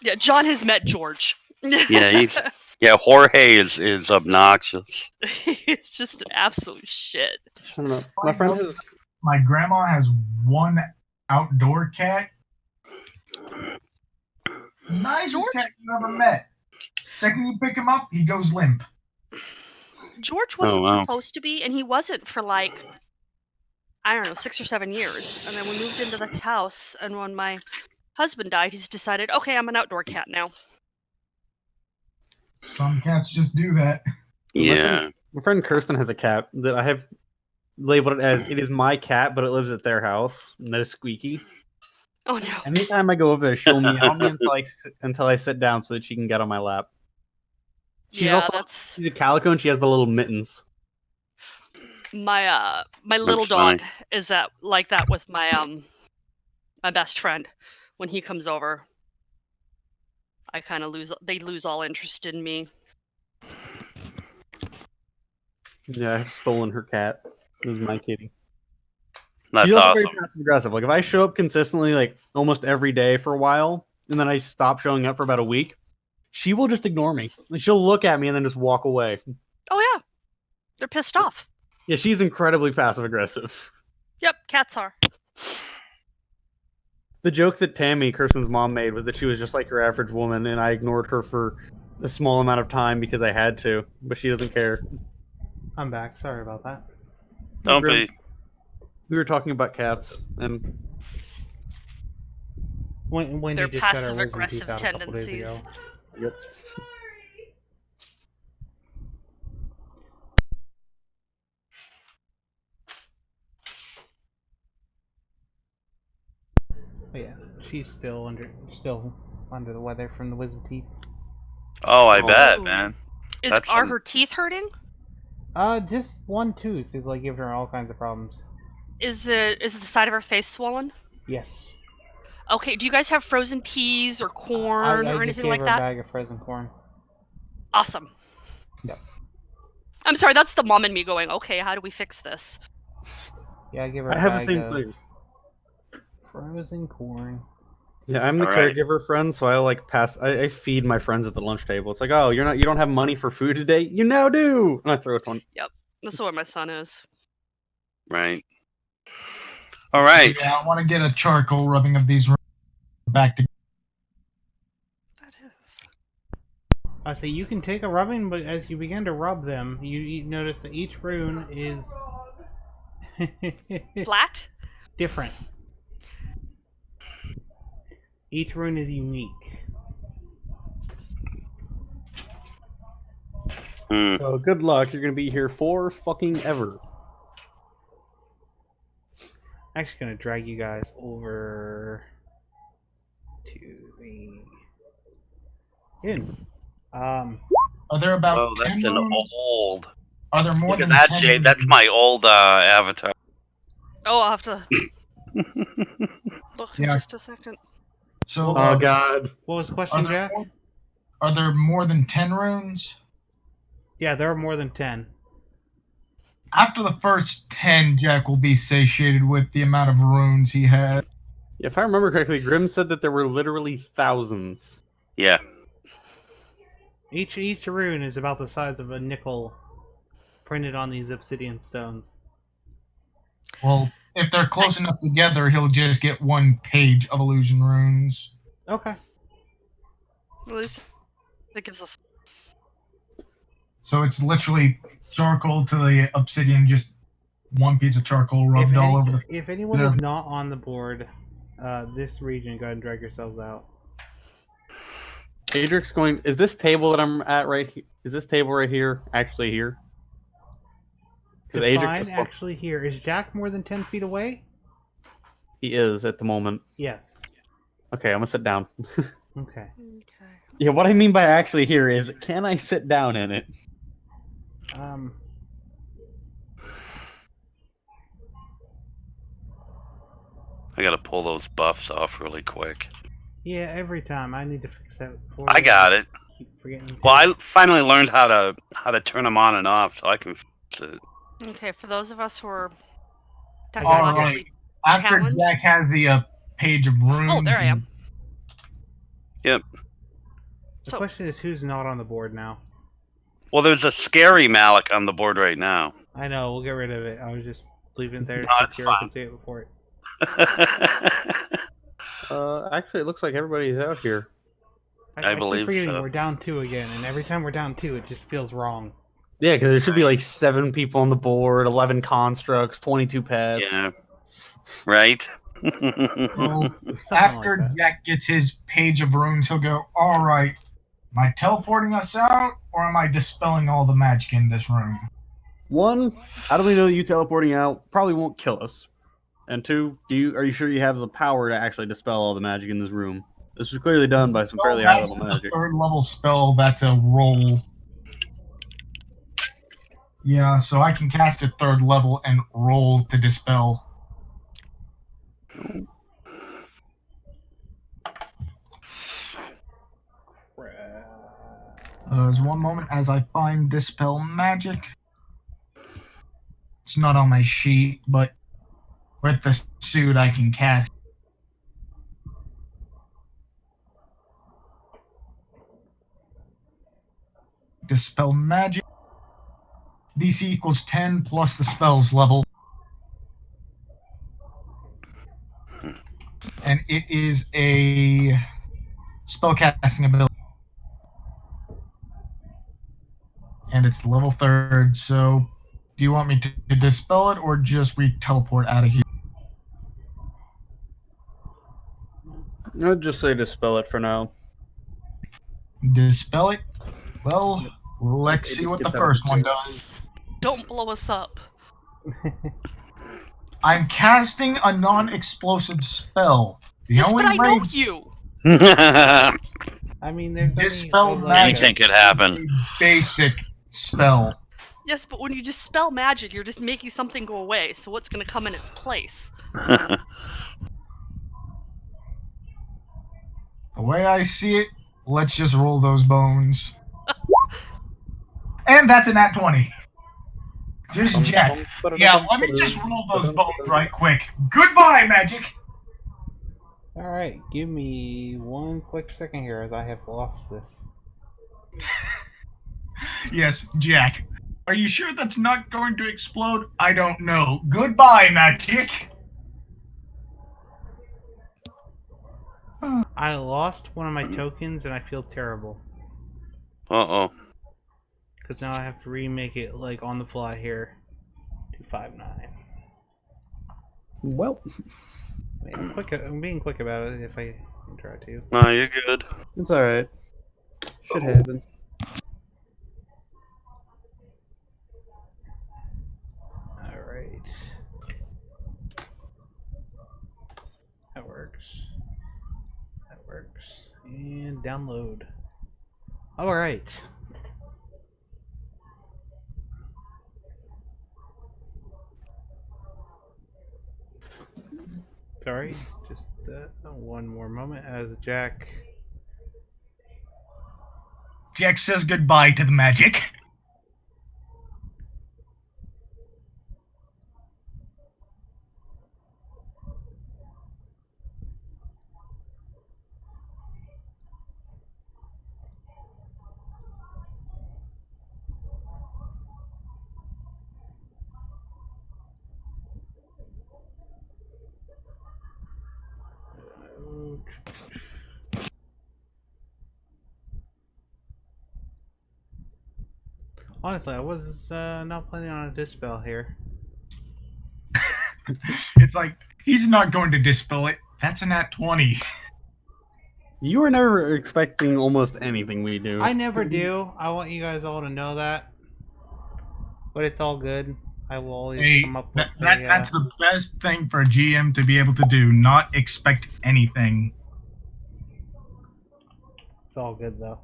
Yeah, John has met George. Yeah, Jorge is obnoxious. He's just an absolute shit. I don't know. My friend has My grandma has one outdoor cat. Nicest George? cat you ever met. Second you pick him up, he goes limp. George wasn't wow. supposed to be, and he wasn't for like, I don't know, 6 or 7 years. And then we moved into this house, and when my husband died, he's decided, okay, I'm an outdoor cat now. Some cats just do that. Yeah. my friend Kirsten has a cat that I have labeled it as it is my cat, but it lives at their house, and that is Squeaky. Oh no. Anytime I go over there, she'll meow at me until I sit down so that she can get on my lap. She's she's a calico and she has the little mittens. My little funny. dog is like that with my my best friend. When he comes over, I kind of lose all interest in me. Yeah, I've stolen her cat. This is my kitty. That's She's also awesome. very passive aggressive. Like if I show up consistently, like almost every day for a while, and then I stop showing up for about a week, she will just ignore me. Like she'll look at me and then just walk away. Oh yeah, they're pissed off. Yeah, she's incredibly passive aggressive. Yep, cats are. The joke that Tammy, Kirsten's mom, made was that she was just like your average woman, and I ignored her for a small amount of time because I had to, but she doesn't care. I'm back. Sorry about that. Don't be. We were talking about cats, and Wendy Their just got her passive wisdom teeth aggressive out a couple days ago. tendencies. Yep. But yeah, she's still under the weather from the wisdom teeth. Oh, I Oh. bet, man. Are some- her teeth hurting? Just one tooth is like giving her all kinds of problems. Is it the side of her face swollen? Yes. Okay, do you guys have frozen peas or corn I or just anything gave like her that? a bag of frozen corn. Awesome. Yep. I'm sorry, that's the mom in me going, okay, how do we fix this? Yeah, I give her I a have the bag same of thing. frozen corn. Yeah, I'm the Alright. caregiver friend, so I like pass. I feed my friends at the lunch table. It's like, oh, you don't have money for food today. You now do, and I throw it one. That's what my son is. Right. All right. Yeah, I want to get a charcoal rubbing of these back to. That is. I say you can take a rubbing, but as you begin to rub them, you notice that each rune is Flat? different. Each rune is unique. So good luck. You're gonna be here for fucking ever. Actually, gonna drag you guys over to the inn. Are there about Oh, 10 that's an rooms? old. Are there more Look at than that, 10 Jade. That's rooms? my old avatar. Oh, I'll have to look in Yeah. just a second. So, Oh god. What was the are question, there, Jack? are there more than 10 runes? Yeah, there are more than 10. After the first 10, Jack will be satiated with the amount of runes he has. If I remember correctly, Grim said that there were literally thousands. Yeah. Each rune is about the size of a nickel printed on these obsidian stones. Well, if they're close enough together, he'll just get one page of illusion runes. Okay. At least it gives us. So it's literally charcoal to the obsidian, just one piece of charcoal rubbed all over the. If anyone is not on the board, this region, go ahead and drag yourselves out. Adric's going. Is this table that I'm at right here? Is this table right here actually here? Because Adric Define just actually here. Is Jack more than 10 feet away? he is at the moment. Yes. Okay, I'm gonna sit down. Okay. Okay. Yeah, what I mean by actually here is, can I sit down in it? I gotta pull those buffs off really quick. Yeah, every time. I need to fix that before I got it. keep forgetting to. Well, I finally learned how to turn them on and off, so I can fix it. Okay, for those of us who are I got you. technologically After challenged. Jack has the page of runes. Oh, there I am. The So- question is who's not on the board now? Well, there's a scary Malik on the board right now. I know, we'll get rid of it. I was just leaving it there No, so it's Kira fine. can see it before it. Actually, it looks like everybody's out here. I keep believe forgetting so. we're down 2 again, and every time we're down 2, it just feels wrong. Yeah, because there should be like 7 people on the board, 11 constructs, 22 pets. Yeah. Right? Well, Something after like that. Jack gets his page of runes, he'll go, all right, am I teleporting us out, or am I dispelling all the magic in this room? 1, how do we know that you teleporting out probably won't kill us? And 2, are you sure you have the power to actually dispel all the magic in this room? This was clearly done by some fairly high That's level a magic. third level spell, that's a roll. Yeah, so I can cast it third level and roll to dispel. There's one moment as I find Dispel Magic. It's not on my sheet, but with the suit I can cast. Dispel Magic. DC equals 10 plus the spell's level. And it is a spellcasting ability. And it's level 3rd, so do you want me to dispel it or just re-teleport out of here? I'd just say dispel it for now. Dispel it? Well, let's If see it what the gets out of first one control. does. Don't blow us up. I'm casting a non-explosive spell. The Yes, only but I way know you. I mean, there's Dispel only Anything magic could is happen. a basic spell. Yes, but when you dispel magic, you're just making something go away. So what's going to come in its place? The way I see it, let's just roll those bones. And that's a nat 20. Just Jack. Yeah, let me just roll those bones right quick. Goodbye, magic. Alright, give me 1 quick second here as I have lost this. Yes, Jack. Are you sure that's not going to explode? I don't know. Goodbye, magic. I lost one of my tokens and I feel terrible. Uh-oh. Because now I have to remake it like on the fly here. 259. Well, I mean, I'm being quick about it if I can try to. No, you're good. it's alright. Shit happens. Alright. That works. That works. And download. Alright. Sorry, just one more moment as Jack. Jack says goodbye to the magic. Honestly, I was not planning on a dispel here. It's like, he's not going to dispel it. That's a nat 20. You were never expecting almost anything we do. I never do. I want you guys all to know that. But it's all good. I will always Hey, come up with that's the best thing for a GM to be able to do. Not expect anything. It's all good though.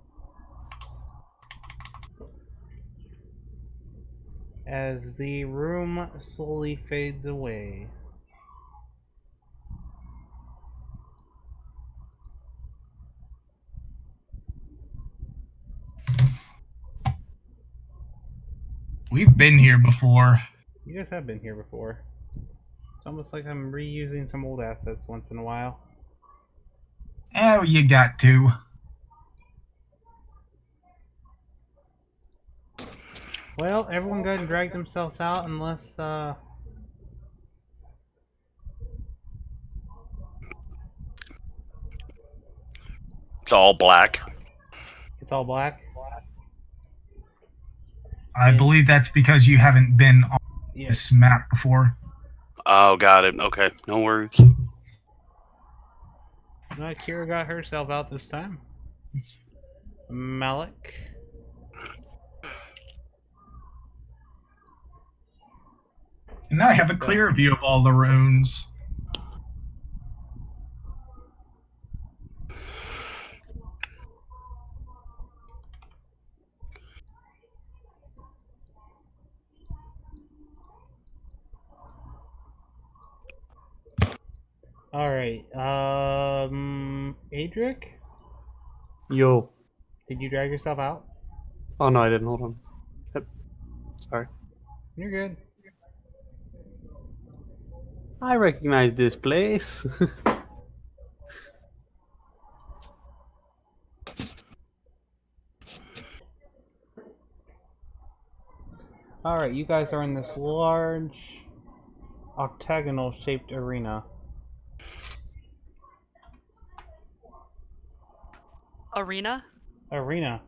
As the room slowly fades away. We've been here before. You guys have been here before. It's almost like I'm reusing some old assets once in a while. Oh, you got to. Well, everyone go ahead and drag themselves out unless It's all black. it's all black. I believe that's because you haven't been on Yes. this map before. Oh, got it. Okay, no worries. Kira got herself out this time. Malik. And now I have a clear view of all the runes. Alright, Adric? Yo. Did you drag yourself out? Oh no, I didn't. Hold on. Yep. Sorry. You're good. I recognize this place. Alright, you guys are in this large octagonal shaped arena. Arena? Arena.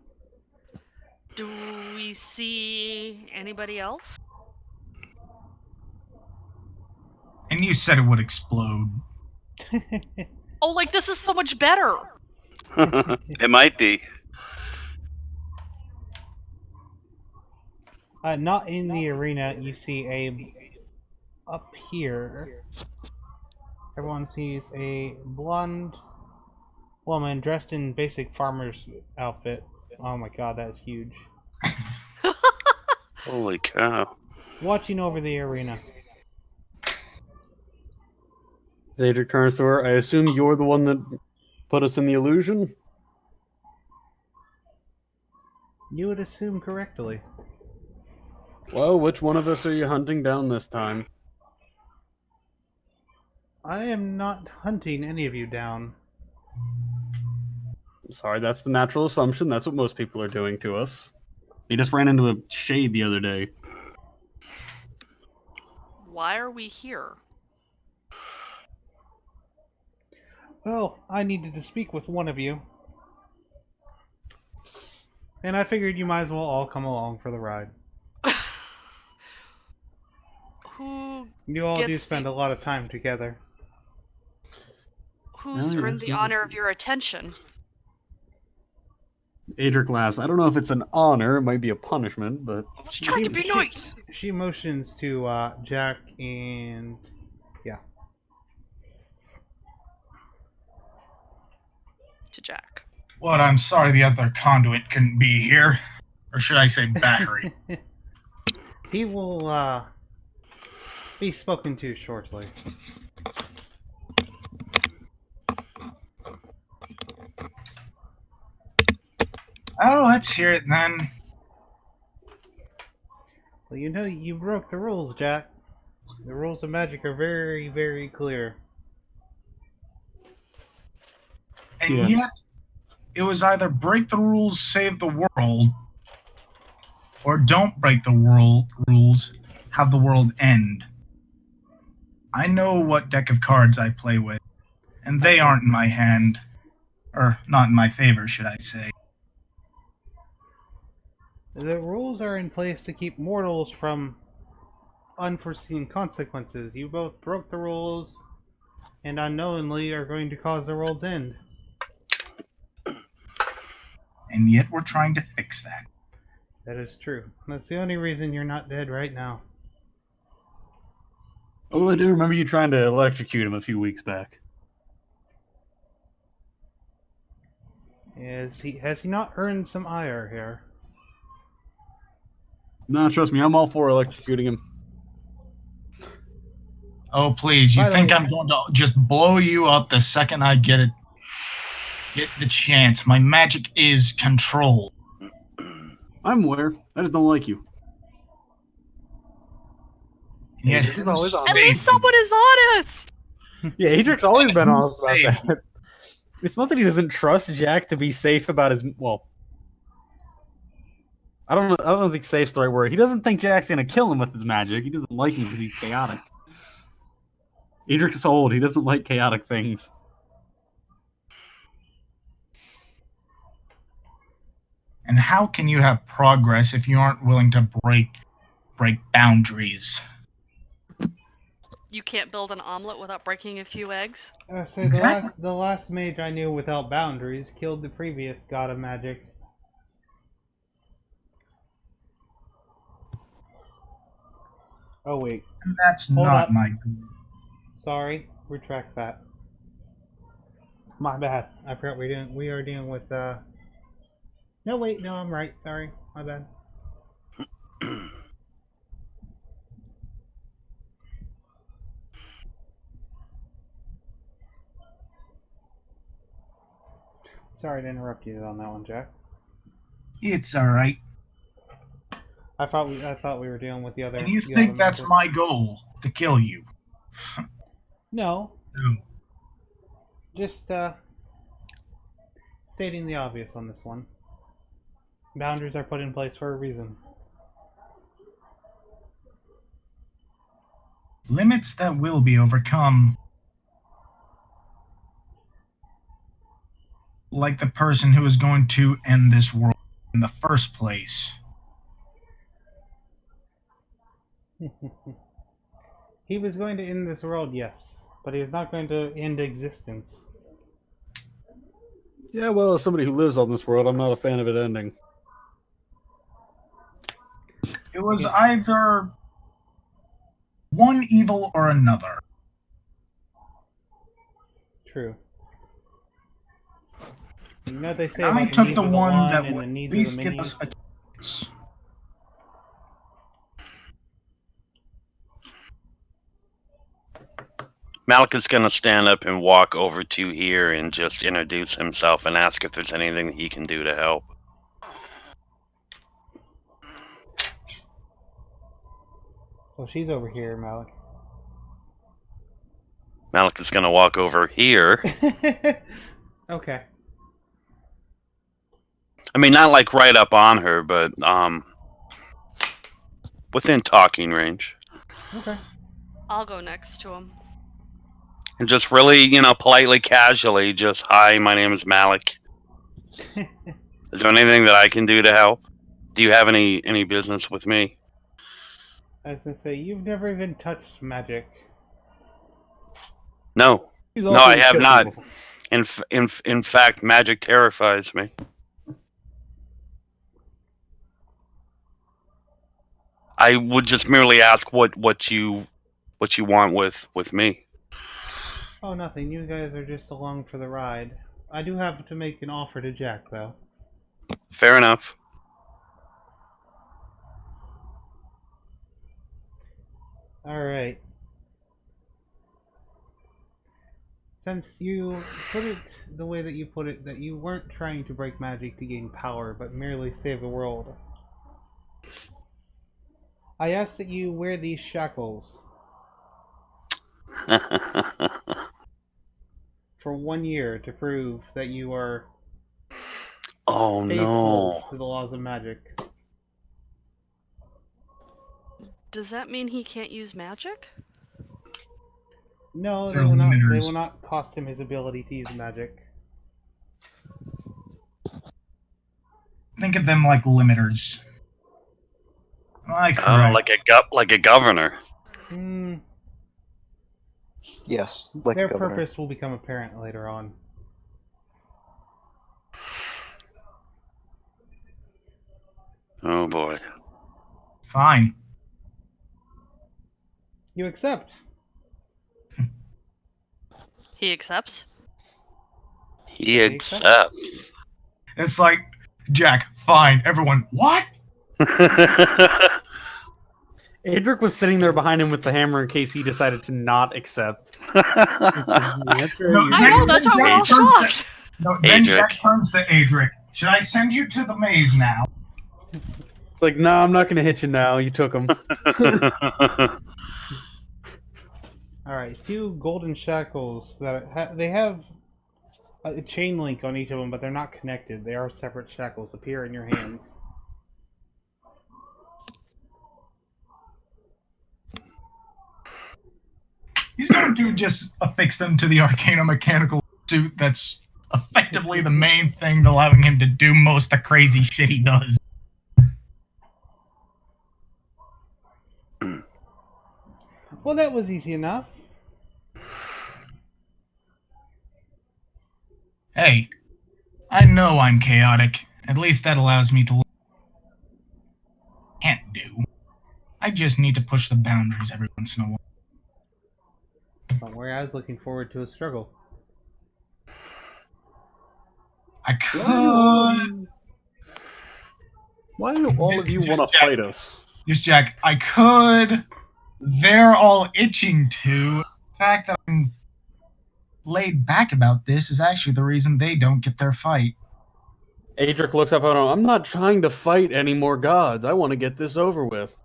Do we see anybody else? And you said it would explode. Oh, like this is so much better. It might be. Not in the arena. You see up here. Everyone sees a blonde woman dressed in basic farmer's outfit. Oh my god, that's huge. Holy cow. Watching over the arena. Zadric Carnosaur, I assume you're the one that put us in the illusion? You would assume correctly. Well, which one of us are you hunting down this time? I am not hunting any of you down. I'm sorry, that's the natural assumption. That's what most people are doing to us. He just ran into a shade the other day. Why are we here? Well, I needed to speak with one of you. And I figured you might as well all come along for the ride. Who You all do Gets spend the- a lot of time together. who's Oh, earned yes, the we- honor of your attention? Adric laughs. I don't know if it's an honor. It might be a punishment, but... I was trying to be nice. She motions to Jack and... To Jack. What? I'm sorry the other conduit couldn't be here. Or should I say battery? He will be spoken to shortly. Oh, let's hear it then. Well, you know, you broke the rules, Jack. The rules of magic are very, very clear. And Yeah. yet, it was either break the rules, save the world, or don't break the world rules, have the world end. I know what deck of cards I play with, and they aren't in my hand. Or, not in my favor, should I say. The rules are in place to keep mortals from unforeseen consequences. You both broke the rules and unknowingly are going to cause the world's end. And yet we're trying to fix that. That is true. That's the only reason you're not dead right now. Oh, I do remember you trying to electrocute him a few weeks back. Has he not earned some ire here? Nah, trust me, I'm all for electrocuting him. Oh, please, you By the think way- I'm going to just blow you up the second I get the chance? My magic is control. I'm aware. I just don't like you. And yet, He's always who's honest. At least saved someone is honest. Yeah, Adric's always been honest about Hey. that. It's not that he doesn't trust Jack to be safe about his... Well, I don't think safe's the right word. He doesn't think Jack's gonna kill him with his magic. He doesn't like him because he's chaotic. Adric's old. He doesn't like chaotic things. And how can you have progress if you aren't willing to break boundaries? You can't build an omelet without breaking a few eggs. So Exactly. the last mage I knew without boundaries killed the previous god of magic. Oh wait, And that's Hold not up. my goal. sorry, retract that. My bad. I forgot we are dealing with No wait, no, I'm right. Sorry, my bad. Sorry to interrupt you on that one, Jack. It's alright. I thought we were dealing with the other. And you the think other that's member. my goal, to kill you? No, No. just stating the obvious on this one. Boundaries are put in place for a reason. Limits that will be overcome. Like the person who is going to end this world in the first place. He was going to end this world, yes, but he was not going to end existence. Yeah, well, as somebody who lives on this world, I'm not a fan of it ending. It was Okay. either one evil or another. True. You know what they say And I about the took needs the of the one that one and would the at needs of the least give many. us a chance. Malik is going to stand up and walk over to here and just introduce himself and ask if there's anything that he can do to help. Well, she's over here, Malik. Malik is going to walk over here. Okay. I mean, not like right up on her, but within talking range. Okay. I'll go next to him. And just really, politely, casually, just, hi, my name is Malik. Is there anything that I can do to help? Do you have any business with me? I was gonna say, you've never even touched magic. No. He's No, also I have killed not. people. In fact, magic terrifies me. I would just merely ask what you want with me. Oh, nothing. You guys are just along for the ride. I do have to make an offer to Jack, though. Fair enough. Alright. Since you put it the way that you put it, that you weren't trying to break magic to gain power, but merely save the world, I ask that you wear these shackles for 1 year to prove that you are Oh faithful no. to the laws of magic. Does that mean he can't use magic? No, They're they will not. They limiters. will not cost him his ability to use magic. Think of them like limiters. Am I Oh, correct? like a governor. Hmm. Yes, like Their a governor. purpose will become apparent later on. Oh boy. Fine. You accept. He accepts? He He accepts. accepts. It's like, Jack, fine. Everyone, what? Adric was sitting there behind him with the hammer in case he decided to not accept. The answer, No, you I know, then that's why we're all Jack turns to- shocked! No, then Adric. Jack turns to Adric. Should I send you to the maze now? It's like, nah, I'm not going to hit you now. You took him. Alright, 2 golden shackles that they have a chain link on each of them, but they're not connected. They are separate shackles. Appear in your hands. He's going to just affix them to the Arcana mechanical suit that's effectively the main thing allowing him to do most of the crazy shit he does. Well, that was easy enough. Hey, I know I'm chaotic. At least that allows me to can't do. I just need to push the boundaries every once in a while. Don't worry, I was looking forward to a struggle. I could Why do all of you Just want to Jack. fight us? Just Jack, I could. They're all itching to. The fact that I'm laid back about this is actually the reason they don't get their fight. Adric looks up at him. I'm not trying to fight any more gods. I want to get this over with.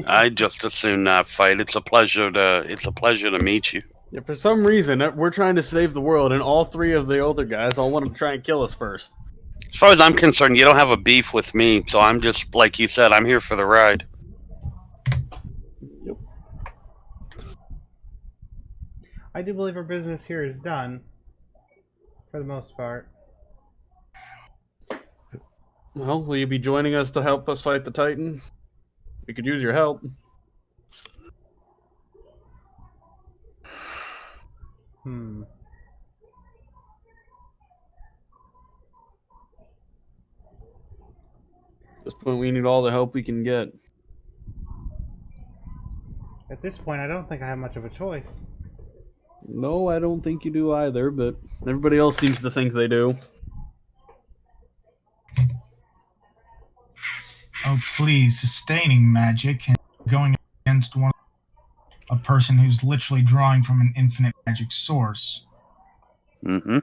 I'd just as soon not fight. It's a pleasure to meet you. Yeah, for some reason, we're trying to save the world, and all 3 of the older guys all want to try and kill us first. As far as I'm concerned, you don't have a beef with me, so I'm just like you said, I'm here for the ride. Yep. I do believe our business here is done. For the most part. Well, will you be joining us to help us fight the Titan? We could use your help. Hmm. At this point, we need all the help we can get. At this point, I don't think I have much of a choice. No, I don't think you do either, but everybody else seems to think they do. Oh, please, sustaining magic and going against a person who's literally drawing from an infinite magic source. Mm-hmm. The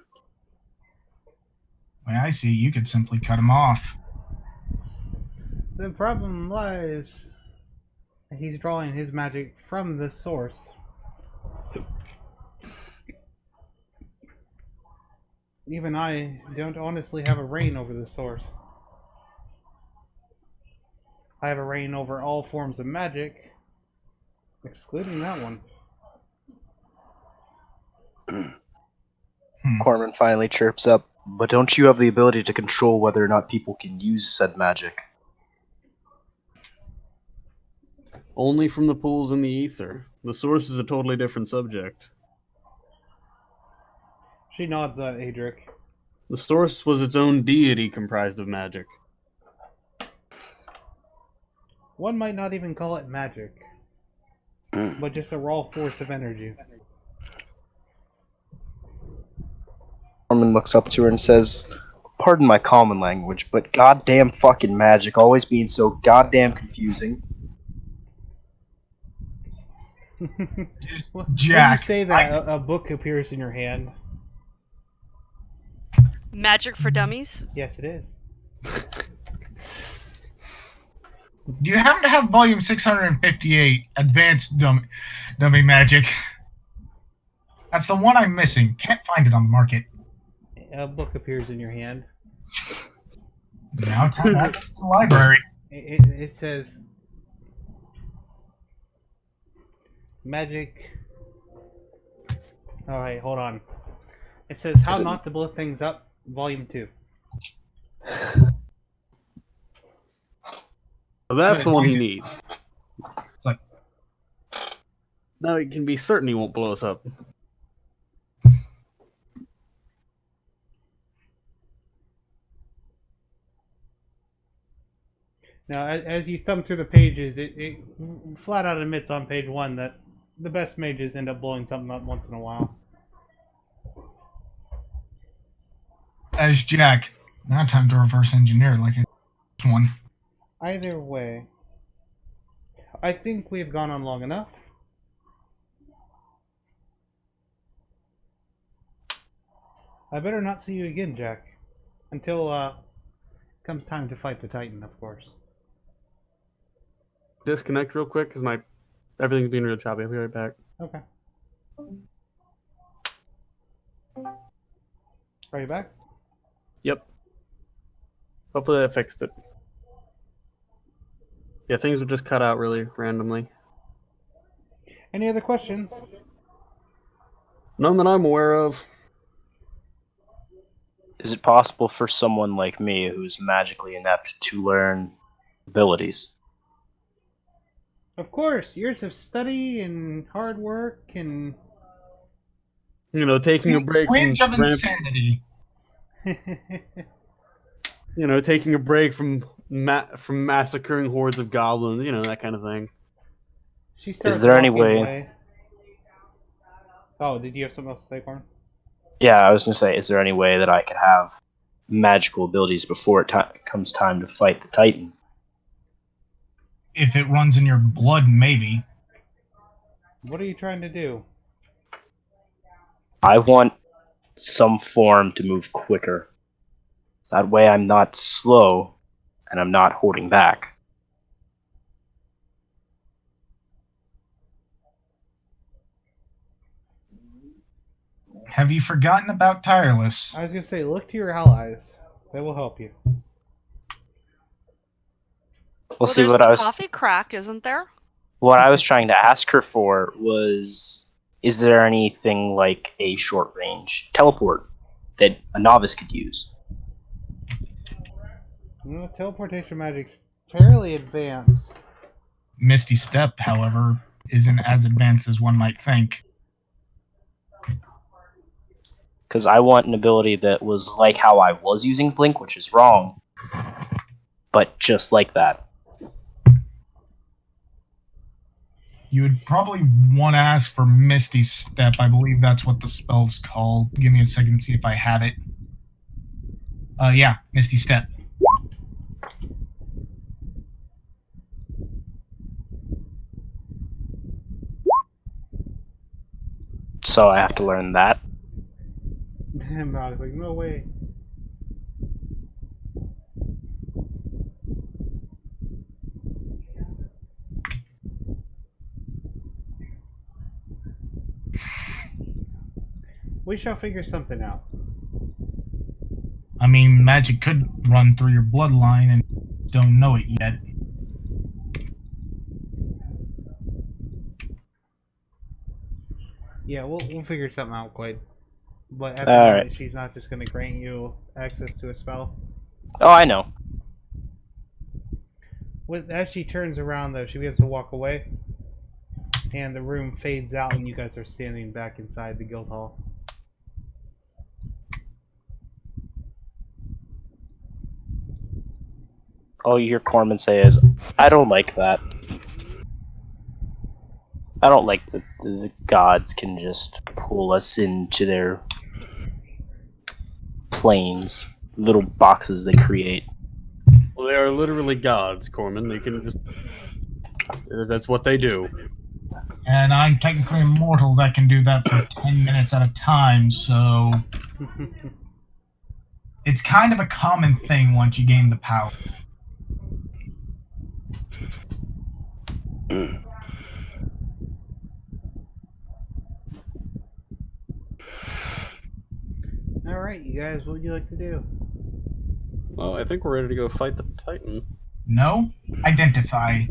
way I see, you could simply cut him off. The problem lies that he's drawing his magic from the source. Even I don't honestly have a reign over the source. I have a reign over all forms of magic, excluding that one. Corman finally chirps up. But don't you have the ability to control whether or not people can use said magic? Only from the pools in the ether. The source is a totally different subject. She nods at Adric. The source was its own deity comprised of magic. One might not even call it magic, but just a raw force of energy. Corman looks up to her and says, "Pardon my common language, but goddamn fucking magic always being so goddamn confusing." When Jack, you say that, a book appears in your hand. Magic for Dummies? Yes, it is. Do you happen to have volume 658, Advanced Dummy Magic? That's the one I'm missing. Can't find it on the market. A book appears in your hand. Now time back to the library. It says magic. Oh, wait, hold on. It says How Not to Blow Things Up, Volume 2. So that's the one he needs. It's like, Now he can be certain he won't blow us up. Now, as you thumb through the pages, it flat out admits on page 1 that the best mages end up blowing something up once in a while. as Jack, now time to reverse engineer like this one. Either way, I think we've gone on long enough. I better not see you again, Jack. Until comes time to fight the Titan, of course. Disconnect real quick because everything's being real choppy. I'll be right back. Okay. Are you back? Yep. Hopefully that fixed it. Yeah, things would just cut out really randomly. Any other questions? None that I'm aware of. Is it possible for someone like me who's magically inept to learn abilities? Of course, years of study and hard work and You know, taking a break Twinge of from insanity. taking a break from massacring hordes of goblins, that kind of thing. She starts Is there any walking way- away. Oh, did you have something else to say, Corn? Yeah, I was going to say, is there any way that I could have magical abilities before it comes time to fight the Titan? If it runs in your blood, maybe. What are you trying to do? I want some form to move quicker. That way I'm not slow, and I'm not holding back. Have you forgotten about Tireless? I was gonna say, look to your allies. They will help you. We'll see there's what the I was. coffee crack, isn't there? What I was trying to ask her for was, is there anything like a short range teleport that a novice could use? Teleportation magic's fairly advanced. Misty Step, however, isn't as advanced as one might think. Because I want an ability that was like how I was using Blink, which is wrong, but just like that. You would probably want to ask for Misty Step. I believe that's what the spell's called. Give me a second to see if I have it. Yeah, Misty Step. So I have to learn that. And I was like, no way. We shall figure something out. I mean, magic could run through your bloodline and don't know it yet. Yeah, we'll figure something out, quite. But at the All moment, right. she's not just going to grant you access to a spell. Oh, I know. As she turns around, though, she begins to walk away, and the room fades out, and you guys are standing back inside the guild hall. All you hear Corman say is, "I don't like that. I don't like that the gods can just pull us into their planes, little boxes they create." Well, they are literally gods, Corman. They can just. That's what they do. And I'm technically immortal that can do that for 10 minutes at a time, so it's kind of a common thing once you gain the power. Alright, you guys, what would you like to do? Well, I think we're ready to go fight the Titan. No? Identify.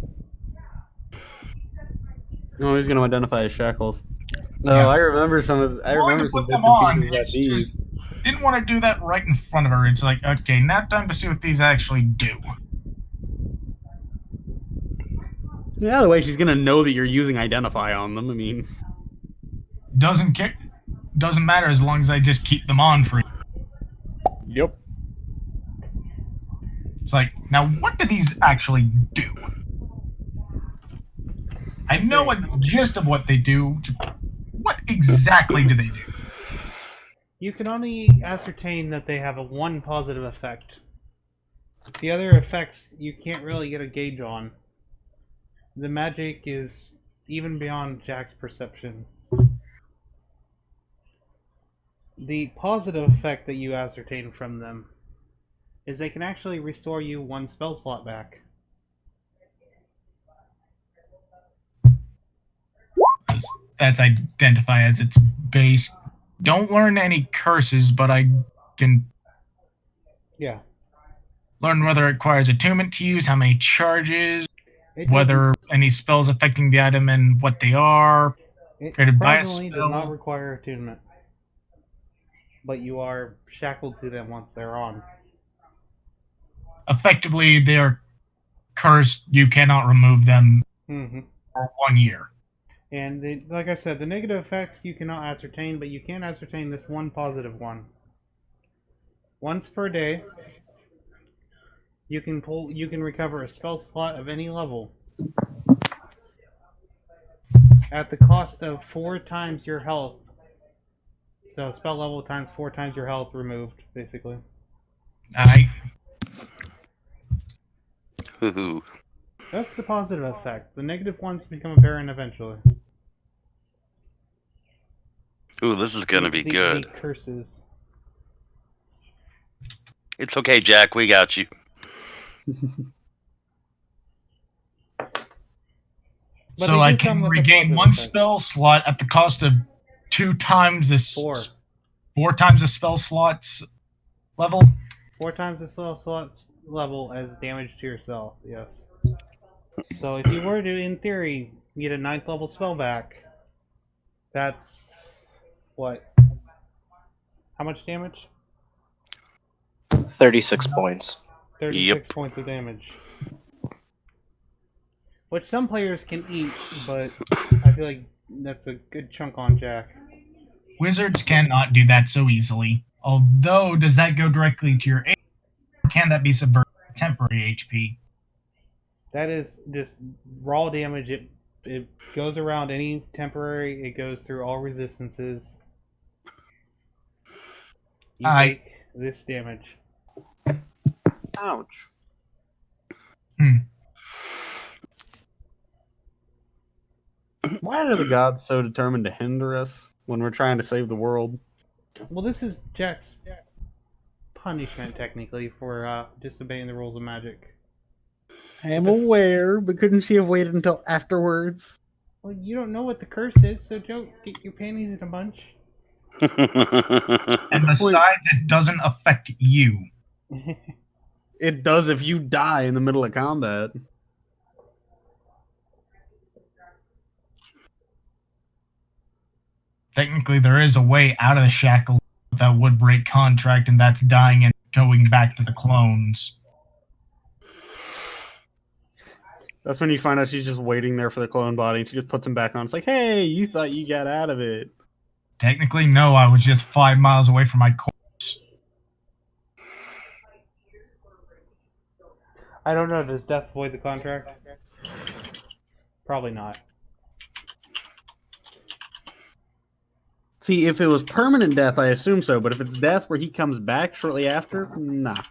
No, he's going to identify as Shackles. No, Yeah. I remember some of. I Going to remember some put them bits and on, pieces about it's these. just didn't want to do that right in front of her. It's like, okay, now time to see what these actually do. Yeah, the way she's gonna know that you're using identify on them. I mean, Doesn't matter as long as I just keep them on for you. yep. It's like, now what do these actually do? I know a gist of what they do. What exactly do they do? You can only ascertain that they have one positive effect. The other effects you can't really get a gauge on. The magic is even beyond Jack's perception. The positive effect that you ascertain from them is they can actually restore you one spell slot back. That's identify as its base. Don't learn any curses, but I can Yeah. learn whether it requires attunement to use, how many charges, It whether any spells affecting the item and what they are. It created by a surprisingly does not spell. require attunement. But you are shackled to them once they're on. Effectively, they are cursed. You cannot remove them Mm-hmm. for 1 year. And like I said, the negative effects you cannot ascertain, but you can ascertain this one positive one. Once per day, you can recover a spell slot of any level at the cost of 4 times your health. So spell level times 4 times your health removed, basically. Ooh. That's the positive effect. The negative ones become apparent eventually. Ooh, this is gonna be good. The curses. It's okay, Jack. We got you. But So they I do come can with a regain positive 1 effect. spell slot at the cost of 2 times this. 4. 4 times the spell slots level. 4 times the spell slot's level as damage to yourself, yes. So if you were to, in theory, get a 9th level spell back, that's what? How much damage? 36 points. 36 points of damage. Which some players can eat, but I feel like that's a good chunk on Jack. Wizards cannot do that so easily. Although, does that go directly to your aim? Or can that be subverted? temporary HP? That is just raw damage. It goes around any temporary. It goes through all resistances. You take this damage. Ouch. Why are the gods so determined to hinder us when we're trying to save the world? Well, this is Jack's punishment, technically, for disobeying the rules of magic. I am aware, but couldn't she have waited until afterwards? Well, you don't know what the curse is, so don't get your panties in a bunch. And besides, it doesn't affect you. It does if you die in the middle of combat. Technically, there is a way out of the shackle that would break contract, and that's dying and going back to the clones. That's when you find out she's just waiting there for the clone body, and she just puts him back on. It's like, hey, you thought you got out of it. Technically, no, I was just 5 miles away from my corpse. I don't know, does death void the contract? Probably not. See, if it was permanent death, I assume so, but if it's death where he comes back shortly after, nah.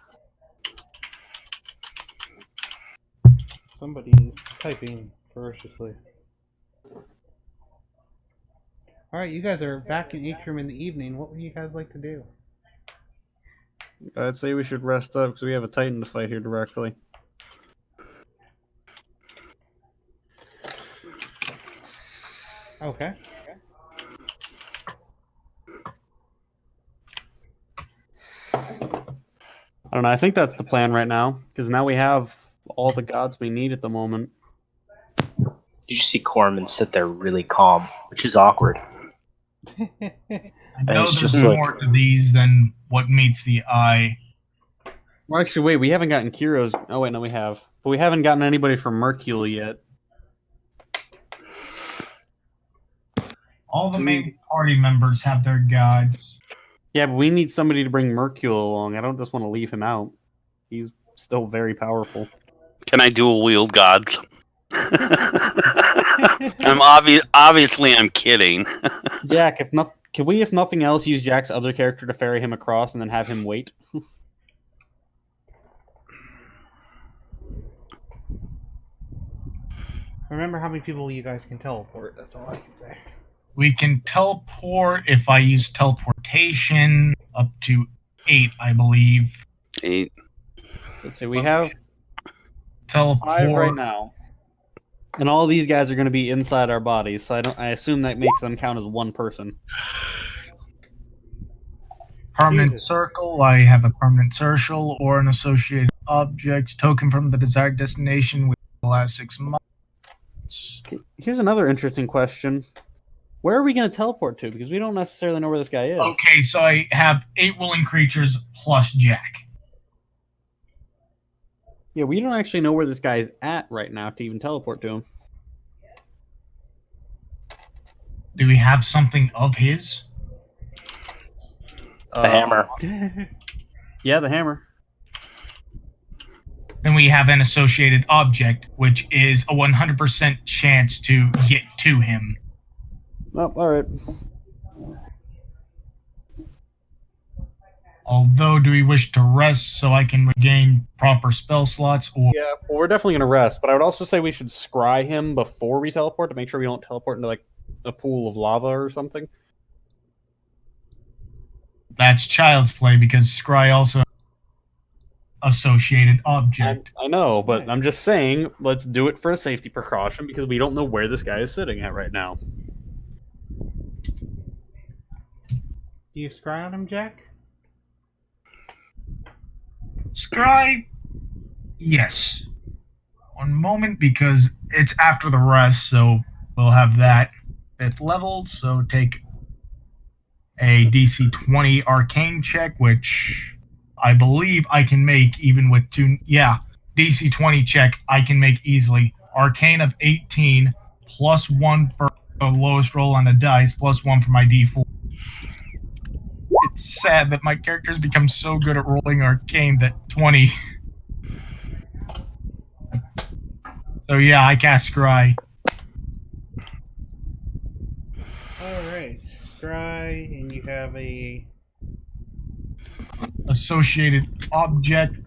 Somebody's typing ferociously. Alright, you guys are back in Atrium in the evening. What would you guys like to do? I'd say we should rest up because we have a Titan to fight here directly. Okay. I don't know, I think that's the plan right now, because now we have all the gods we need at the moment. You just see Corman sit there really calm, which is awkward. I know it's there's just like- more to these than what meets the eye. Well, actually, wait, we haven't gotten Kiro's. Oh, wait, no, we have. But we haven't gotten anybody from Mercule yet. All the main party members have their gods. Yeah, but we need somebody to bring Mercule along. I don't just want to leave him out. He's still very powerful. Can I dual wield gods? Obviously I'm kidding. Jack, can we, if nothing else, use Jack's other character to ferry him across and then have him wait? Remember how many people you guys can teleport, that's all I can say. We can teleport if I use teleportation up to 8, I believe. 8. Let's see, we have Teleport 5 right now. And all these guys are going to be inside our bodies, so I assume that makes them count as one person. permanent Jesus. circle. I have a permanent circle or an associated objects token from the desired destination within the last 6 months. Okay, here's another interesting question. Where are we going to teleport to? Because we don't necessarily know where this guy is. Okay, so I have 8 willing creatures plus Jack. Yeah, we don't actually know where this guy's at right now to even teleport to him. Do we have something of his? The hammer. Yeah, the hammer. Then we have an associated object, which is a 100% chance to get to him. Oh, alright. Although, do we wish to rest so I can regain proper spell slots? Or Yeah, well, we're definitely going to rest, but I would also say we should scry him before we teleport to make sure we don't teleport into, like, a pool of lava or something. that's child's play because Scry also associated object. I know, but I'm just saying, let's do it for a safety precaution because we don't know where this guy is sitting at right now. Do you scry on him, Jack? Scry, yes. One moment, because it's after the rest, so we'll have that 5th level. So take a DC 20 arcane check, which I believe I can make even with 2. Yeah, DC 20 check I can make easily. Arcane of 18 plus 1 for the lowest roll on the dice, plus 1 for my D4. It's sad that my characters become so good at rolling arcane that 20 So yeah, I cast Scry. Alright, scry, and you have a... Associated object.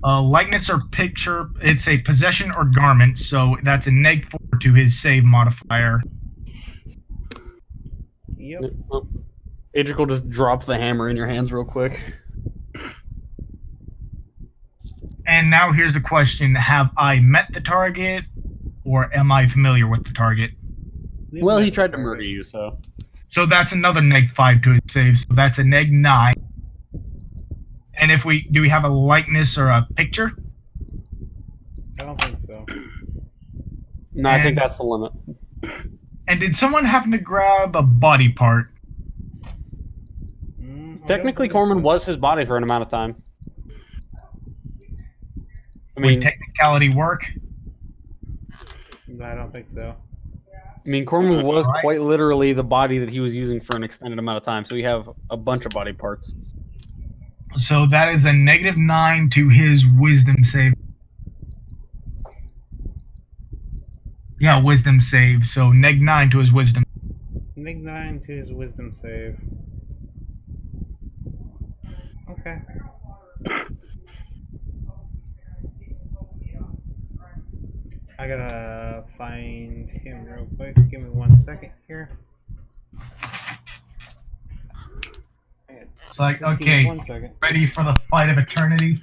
Likeness or picture. It's a possession or garment, so that's a -4 to his save modifier. Yep. Adric will just drop the hammer in your hands real quick. And now here's the question: have I met the target, or am I familiar with the target? Well, he tried to murder you, so. So that's another -5 to his save. So that's a -9. And if we do, we have a likeness or a picture? I don't think so. No, I think that's the limit. And did someone happen to grab a body part? Technically, Corman was his body for an amount of time. I mean, Would technicality work? I don't think so. Corman was Alright. quite literally the body that he was using for an extended amount of time, so we have a bunch of body parts. So that is a -9 to his wisdom save. Yeah, wisdom save. So -9 to his wisdom. -9 to his wisdom save. Okay. I gotta find him real quick. Give me 1 second here. It's like, Just give me okay, 1 second. ready for the fight of eternity?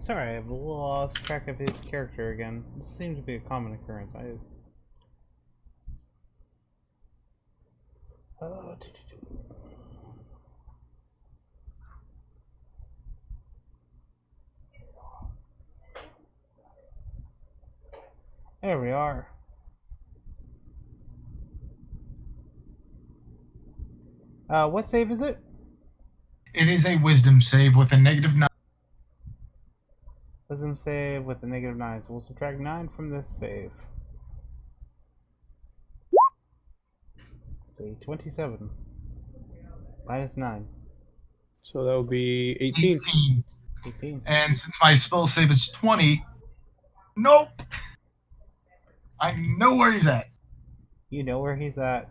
Sorry, I've lost track of his character again. This seems to be a common occurrence. Uh, There we are. What save is it? It is a wisdom save with a -9. Wisdom save with a -9, so we'll subtract 9 from this save. See, 27. -9. So that would be 18. 18. And since my spell save is 20, nope. I know where he's at. You know where he's at.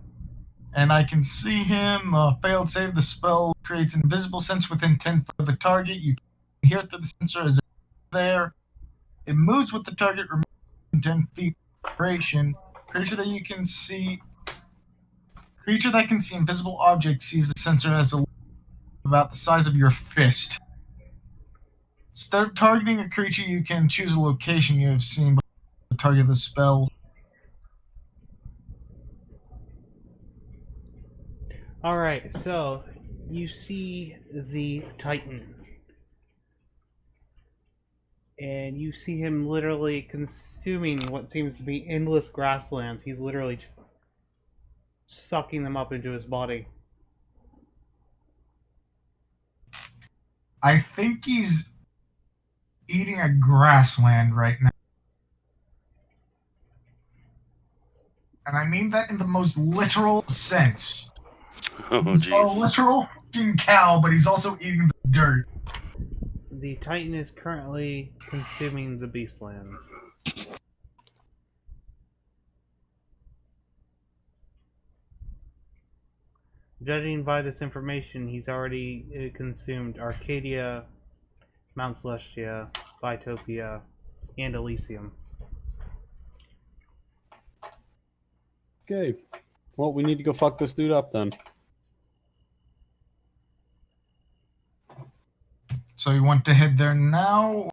And I can see him. Failed save. The spell creates an invisible sense within 10 foot of the target. You can hear it through the sensor as it's there. It moves with the target remaining 10 feet. Creation. Creature that can see invisible objects sees the sensor as about the size of your fist. Instead of targeting a creature, you can choose a location you have seen the target of the spell. Alright, so you see the Titan. And you see him literally consuming what seems to be endless grasslands. He's literally just sucking them up into his body. I think he's eating a grassland right now. And I mean that in the most literal sense. Oh, He's a jeez. literal fucking cow, but he's also eating the dirt. The Titan is currently consuming the Beastlands. Judging by this information, he's already consumed Arcadia, Mount Celestia, Bitopia, and Elysium. Okay. Well, we need to go fuck this dude up then. So you want to head there now?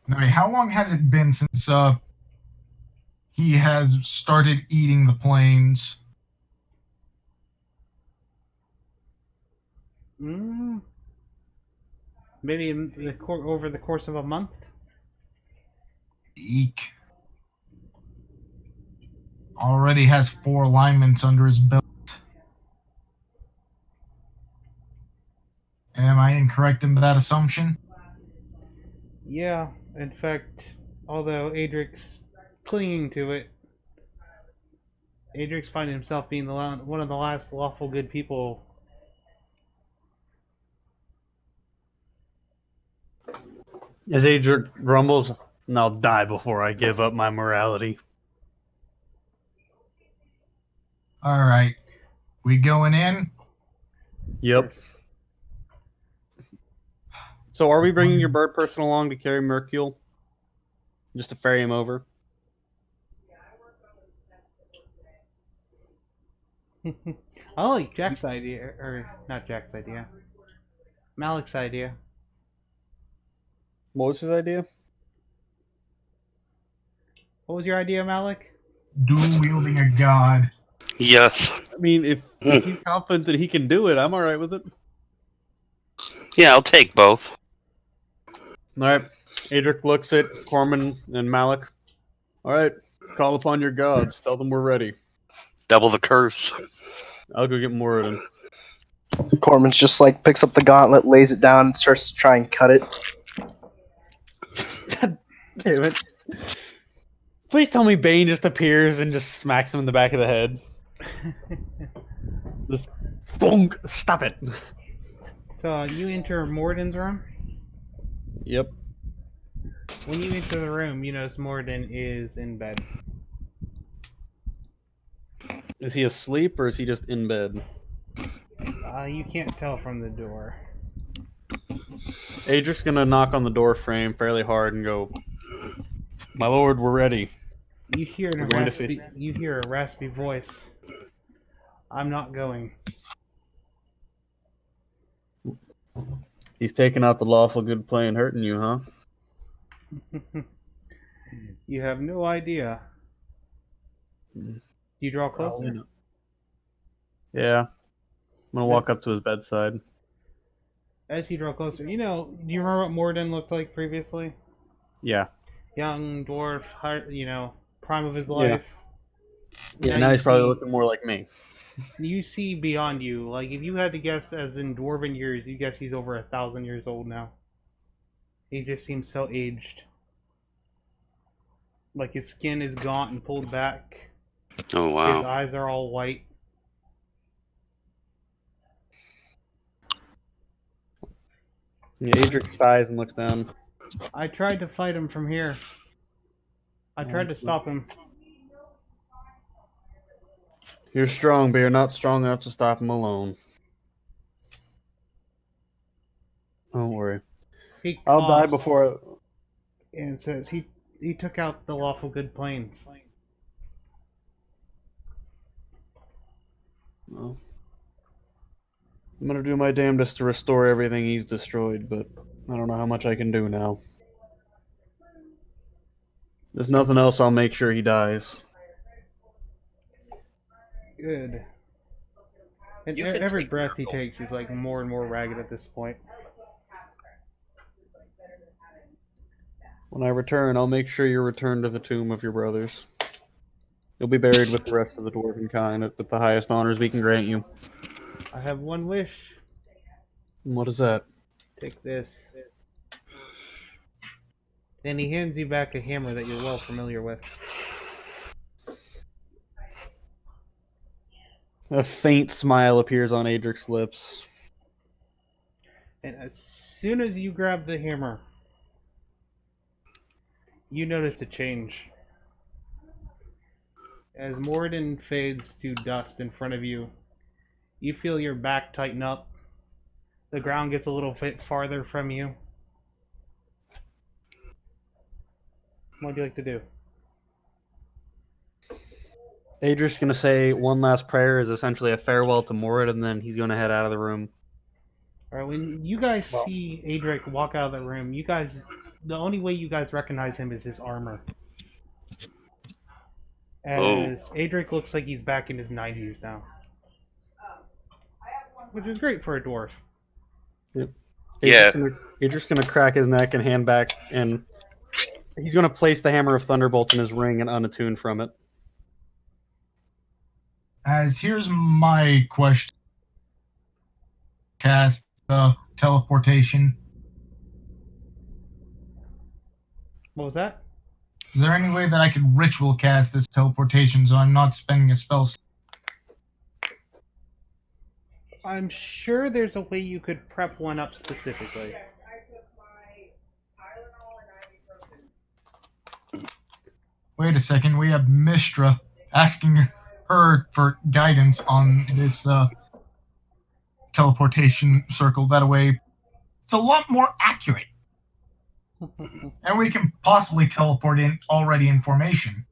No, wait, how long has it been since he has started eating the plains? Maybe over the course of a month? Eek. Already has 4 alignments under his belt. correct in that assumption? Yeah, in fact, although Adric's clinging to it, Adric's finding himself being one of the last lawful good people. As Adric grumbles, and I'll die before I give up my morality. All right. We going in? Yep. So are we bringing your bird person along to carry Mercule? Just to ferry him over? I like Jack's idea, or not Jack's idea, Malik's idea. What was his idea? What was your idea, Malik? Dual wielding a god. Yes. I mean, if he's confident that he can do it, I'm alright with it. Yeah, I'll take both. Alright. Adric looks at Corman and Malik. Alright, call upon your gods. Tell them we're ready. Double the curse. I'll go get Moradin. Corman's just like picks up the gauntlet, lays it down, and starts to try and cut it. God damn it. Please tell me Bane just appears and just smacks him in the back of the head. Just thunk. Stop it. So you enter Morden's room. Yep. When you enter the room, you notice Morden is in bed. Is he asleep or is he just in bed? You can't tell from the door. Adric's gonna knock on the door frame fairly hard and go, "My lord, we're ready." You hear We're going to face- you hear a raspy voice. I'm not going. He's taking out the lawful good play and hurting you, huh? You have no idea. Do you draw closer? Not. Yeah. I'm gonna walk up to his bedside. As you draw closer, do you remember what Morden looked like previously? Yeah. Young dwarf, prime of his life. Yeah, now you he's probably see- looking more like me. You see beyond you. Like, if you had to guess, as in dwarven years, you guess he's over 1,000 years old now. He just seems so aged. Like, his skin is gaunt and pulled back. Oh, His wow. eyes are all white. Yeah, Adric sighs and looks down. I tried to fight him from here. I tried to stop him. You're strong, but you're not strong enough to stop him alone. Don't worry. He I'll die coughs before... and says he took out the lawful good planes. Well, I'm gonna do my damnedest to restore everything he's destroyed, but I don't know how much I can do now. If nothing else, I'll make sure he dies. Good. And You can every take breath he Miracle. takes is like more and more ragged at this point. When I return, I'll make sure you're returned to the tomb of your brothers. You'll be buried with the rest of the dwarven kind with the highest honors we can grant you. I have one wish. And what is that? Take this. Then he hands you back a hammer that you're well familiar with. A faint smile appears on Adric's lips. And as soon as you grab the hammer, you notice a change. As Morden fades to dust in front of you, you feel your back tighten up. The ground gets a little bit farther from you. What would you like to do? Adric's gonna say one last prayer as essentially a farewell to Morid, and then he's gonna head out of the room. Alright, when you guys see Adric walk out of the room, the only way you guys recognize him is his armor. As Adric looks like he's back in his 90s now. Which is great for a dwarf. Yep. Yeah. Adric's gonna crack his neck and hand back, and he's gonna place the hammer of Thunderbolt in his ring and unattune from it. As here's my question. Cast teleportation? What was that? Is there any way that I could ritual cast this teleportation so I'm not spending a spell slot? I'm sure there's a way you could prep one up specifically. Wait a second, we have Mistra asking her for guidance on this teleportation circle. That way, it's a lot more accurate. And we can possibly teleport in already in formation.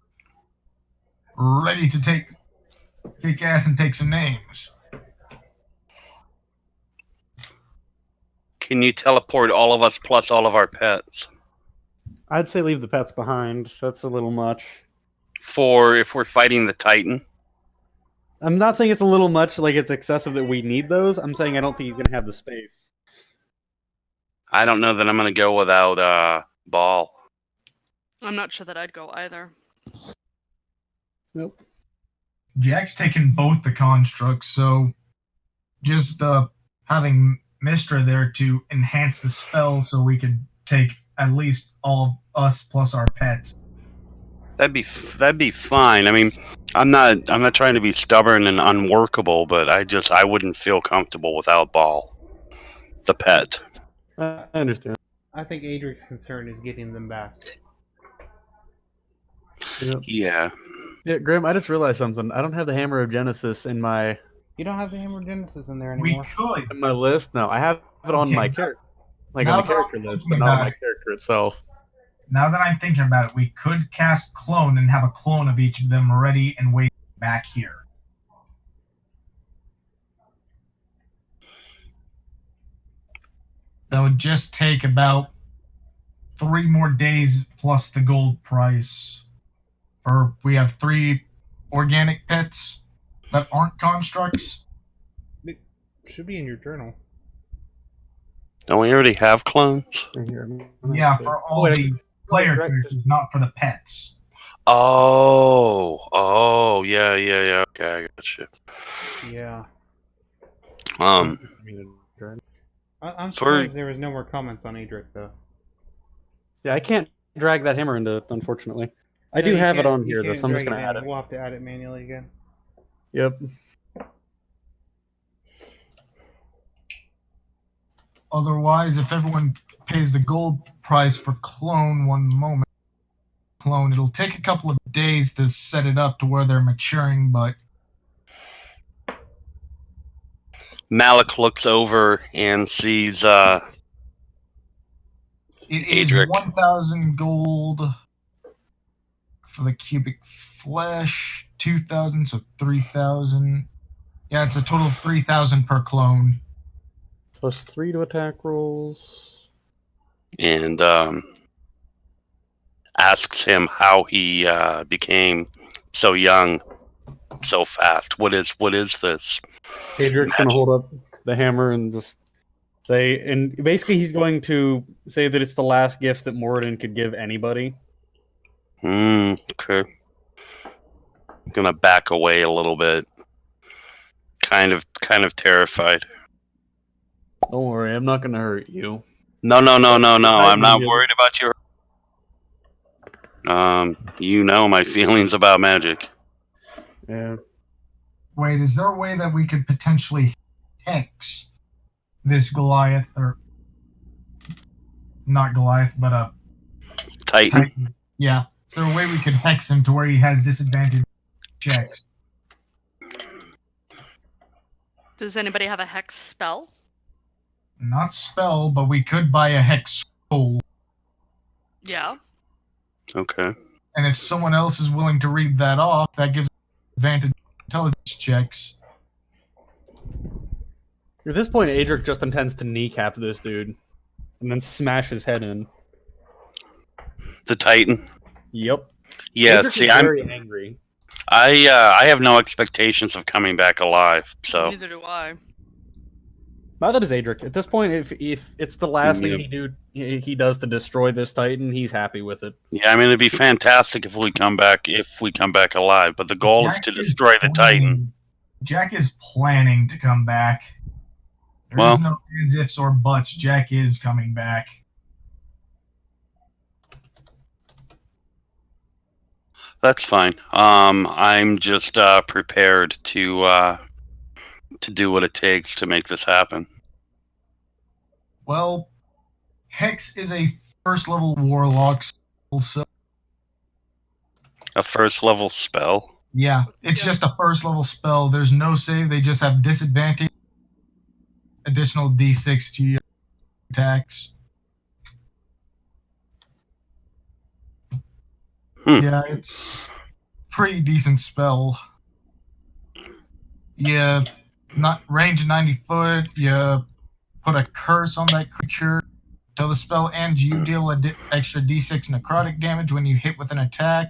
Ready to kick ass and take some names. Can you teleport all of us plus all of our pets? I'd say leave the pets behind. That's a little much. For if we're fighting the Titan? I'm not saying it's a little much, like it's excessive that we need those. I'm saying I don't think he's going to have the space. I don't know that I'm going to go without Ball. I'm not sure that I'd go either. Nope. Jack's taken both the constructs, so just having Mistra there to enhance the spell so we could take at least all of us plus our pets. That'd be fine. I mean, I'm not trying to be stubborn and unworkable, but I wouldn't feel comfortable without Ball, the pet. I understand. I think Adric's concern is getting them back. Yep. Yeah. Yeah, Graham, I just realized something. I don't have the Hammer of Genesis in my You don't have the Hammer of Genesis in there We anymore. could. list. No, I have it on Okay. my character, like Now on the that I'm character list, thinking but not on about my it. character itself. Now that I'm thinking about it, we could cast clone and have a clone of each of them ready and waiting back here. That would just take about 3 more days plus the gold price. Or we have 3 organic pets that aren't constructs. It should be in your journal. Don't we already have clones? Right here. Yeah, for all the player characters, not for the pets. Oh, yeah. Okay, I got you. Yeah. Um, I'm For- surprised there was no more comments on Adric, though. Yeah, I can't drag that hammer into it, unfortunately. I No, do you have it can't- on you here, though, can't so I'm just drag going to add it. We'll have to add it manually again. Yep. Otherwise, if everyone pays the gold price for clone clone, it'll take a couple of days to set it up to where they're maturing, but Malik looks over and sees it is Adric. 1,000 gold for the cubic flesh, 2,000, so 3,000. Yeah, it's a total of 3,000 per clone. Plus 3 to attack rolls. and asks him how he became so young, so fast. What is this? Adric's going to hold up the hammer and just say, and basically he's going to say that it's the last gift that Moradin could give anybody. Okay. I'm gonna back away a little bit. Kind of terrified. Don't worry, I'm not going to hurt you. No. I'm not you. worried about you. You know my feelings about magic. Yeah. Wait, is there a way that we could potentially hex this Goliath, or not Goliath, but Titan. Titan? Yeah. Is there a way we could hex him to where he has disadvantage checks? Does anybody have a hex spell? Not spell, but we could buy a hex scroll. Yeah. Okay. And if someone else is willing to read that off, that gives advantage intelligence checks. At this point, Adric just intends to kneecap this dude and then smash his head in. The Titan. Yep. Yeah. Adric See, is very angry. I have no expectations of coming back alive. So Neither do I. Not that is Adric. At this point, if it's the last Yep. thing he does to destroy this Titan, he's happy with it. yeah, I mean it'd be fantastic if we come back alive. But the goal is Jack to destroy the Titan. Jack is planning to come back. There Well- is no ands, ifs, or buts. Jack is coming back. That's fine. I'm just prepared to do what it takes to make this happen. Well, Hex is a first level warlock, so A first level spell. yeah, it's Yeah. just a first level spell. There's no save. They just have disadvantage, additional d6 to your attacks. Yeah, it's pretty decent spell. You not range 90 foot. You put a curse on that creature till the spell ends. You deal extra d6 necrotic damage when you hit with an attack.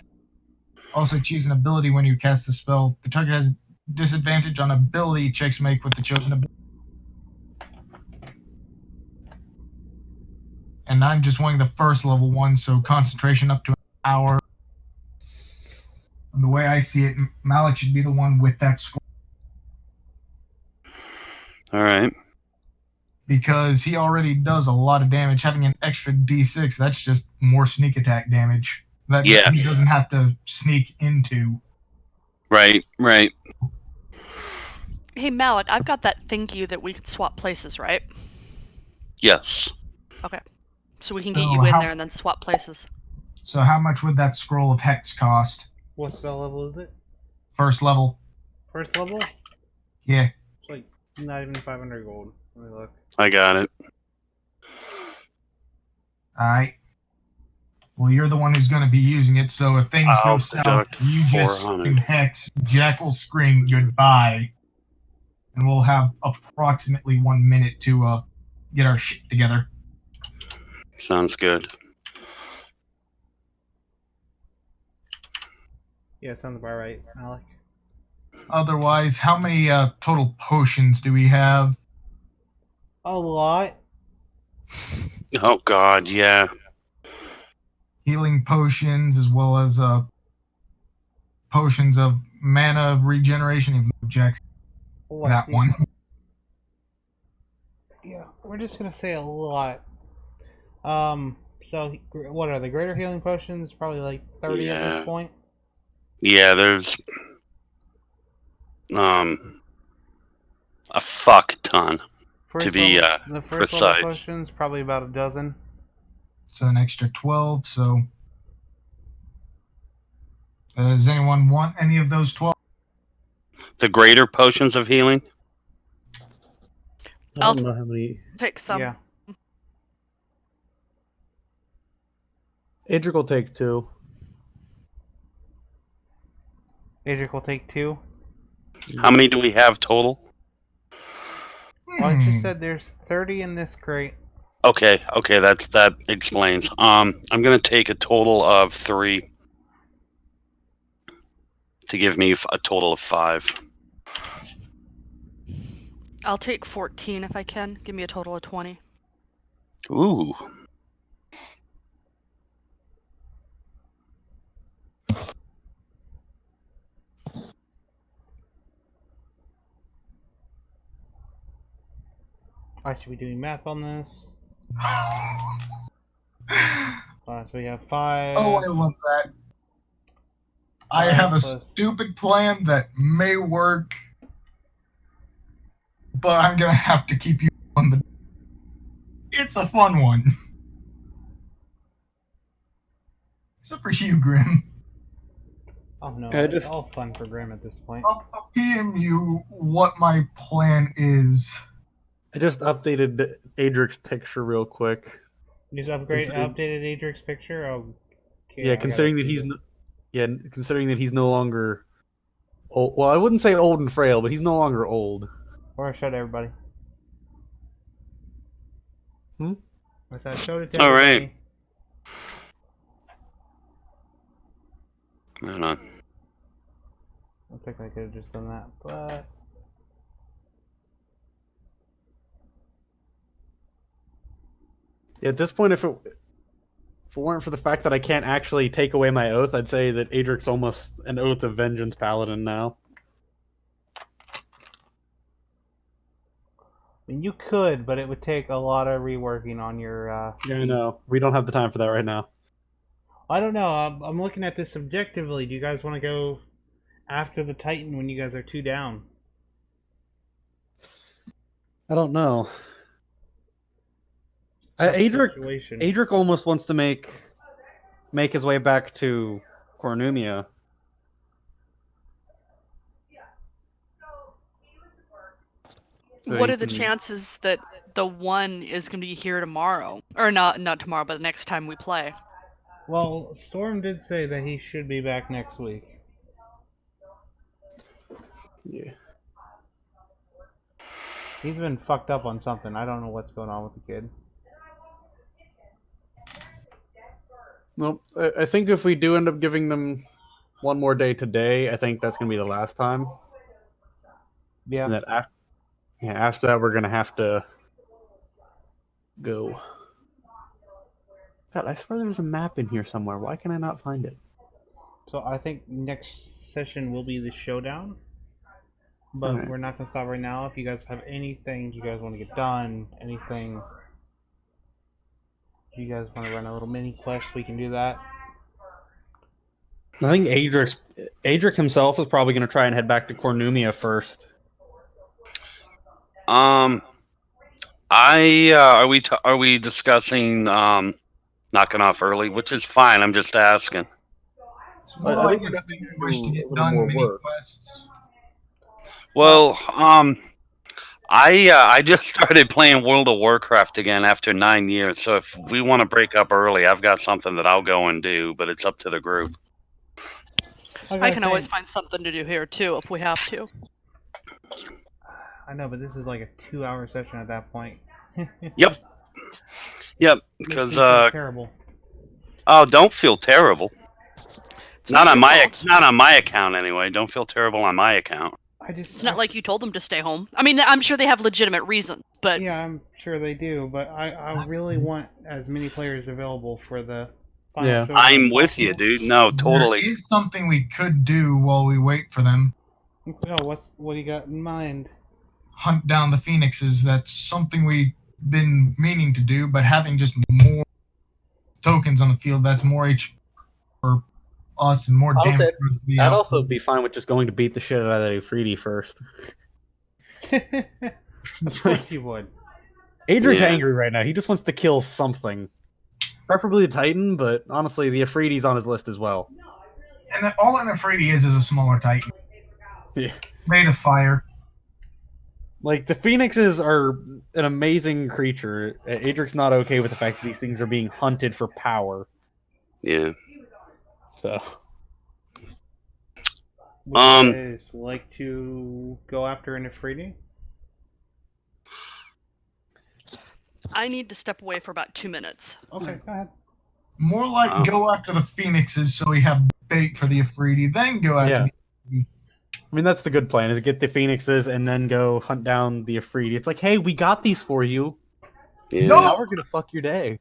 Also, choose an ability when you cast the spell. The target has disadvantage on ability checks make with the chosen ability. And I'm just wanting the first level one, so concentration up to an hour. And the way I see it, Malik should be the one with that score All right. because he already does a lot of damage. Having an extra d6, that's just more sneak attack damage that Yeah. he doesn't have to sneak into. Right. Hey, Malik, I've got that thingy that we could swap places, right? Yes. So we can get So you in how- there and then swap places. So how much would that scroll of hex cost? What spell level is it? First level? First level? Yeah. It's like not even 500 gold. Let me look. I got it. Alright. Well, you're the one who's going to be using it, so if things I'll go south, deduct you just 400. scream hex, Jack will scream goodbye, and we'll have approximately 1 minute to get our shit together. Sounds good. Yeah, sounds about right, Alec. Otherwise, how many total potions do we have? A lot. Oh God, yeah. Healing potions, as well as potions of mana regeneration, even though Jack's What, that one. Yeah, we're just gonna say a lot. So what are the greater healing potions? Probably like 30 at Yeah. this point. Yeah, there's a fuck ton. First be, level, the first precise. level potions probably about a dozen. So an extra 12, so... does anyone want any of those 12? The greater potions of healing? I I'll don't know how many. pick some. Yeah. Adric will take 2. Adric will take 2. How many do we have total? Well, I just said there's 30 in this crate. Okay, that explains. I'm gonna take a total of 3 to give me a total of 5. I'll take 14 if I can. Give me a total of 20. Ooh. I should be doing math on this. So we have 5. Oh, I love that. I Five have a plus- stupid plan that may work, but I'm gonna have to keep you on the... It's a fun one. Except for you, Grim. Oh no, I it's just- all fun for Grim at this point. I'll PM you what my plan is. I just updated Adric's picture real quick. You just Considering- updated Adric's picture? Oh, okay, Yeah, I gotta considering that see he's it. considering that he's no longer old. Well, I wouldn't say old and frail, but he's no longer old. Or show it to everybody. Hmm? I said showed it to All everybody. right. Hold on. I think I could have just done that, but Yeah, at this point, if it weren't for the fact that I can't actually take away my oath, I'd say that Adric's almost an Oath of Vengeance paladin now. mean, you could, but it would take a lot of reworking on your. Yeah, I know. We don't have the time for that right now. I don't know. I'm looking at this objectively. Do you guys want to go after the Titan when you guys are 2 down? I don't know. Tough Adric situation. Adric almost wants to make his way back to Cornumia. So What he are the can- chances that the one is going to be here tomorrow? Or not tomorrow, but the next time we play? Well, Storm did say that he should be back next week. Yeah. He's been fucked up on something. I don't know what's going on with the kid. Well, I think if we do end up giving them one more day today, I think that's going to be the last time. Yeah. And that after that, we're going to have to go. God, I swear there's a map in here somewhere. Why can I not find it? So I think next session will be the showdown. But Alright. we're not going to stop right now. If you guys have anything you guys want to get done, anything... If you guys want to run a little mini quest, we can do that. I think Adric himself is probably going to try and head back to Cornumia first. Are we discussing knocking off early, which is fine. I'm just asking. It's more I like think we're if definitely you wish to gonna do get a little done more mini work. quests. Well, I just started playing World of Warcraft again after 9 years. So if we want to break up early, I've got something that I'll go and do, but it's up to the group. I can always find something to do here too if we have to. I know, but this is like a 2-hour session at that point. Yep. Yep. Makes Because me feel terrible. oh, don't feel terrible. It's Not on your my fault. not on my account anyway. Don't feel terrible on my account. It's not like you told them to stay home. I mean, I'm sure they have legitimate reasons, but Yeah, I'm sure they do, but I really want as many players available for the final Yeah. showdown I'm as with you, possible. dude. No, totally. There is something we could do while we wait for them. Oh, what do you got in mind? Hunt down the phoenixes. That's something we've been meaning to do, but having just more tokens on the field, that's more H for us and more Honestly, damage for us to be I'd out. also be fine with just going to beat the shit out of that Ifriti first. Of course you would. Adric's Yeah. angry right now. He just wants to kill something. Preferably the Titan, but honestly, the Ifriti's on his list as well. And all an Afridi is a smaller titan. Yeah. Made of fire. Like, the Phoenixes are an amazing creature. Adric's not okay with the fact that these things are being hunted for power. Yeah. So, Would you guys like to go after an Afridi? I need to step away for about 2 minutes. Okay, go ahead. More like go after the phoenixes so we have bait for the Afridi, then go after Yeah. the I mean, that's the good plan, is get the Phoenixes and then go hunt down the Afridi. It's like, hey, we got these for you. Yeah. No! Now we're gonna fuck your day.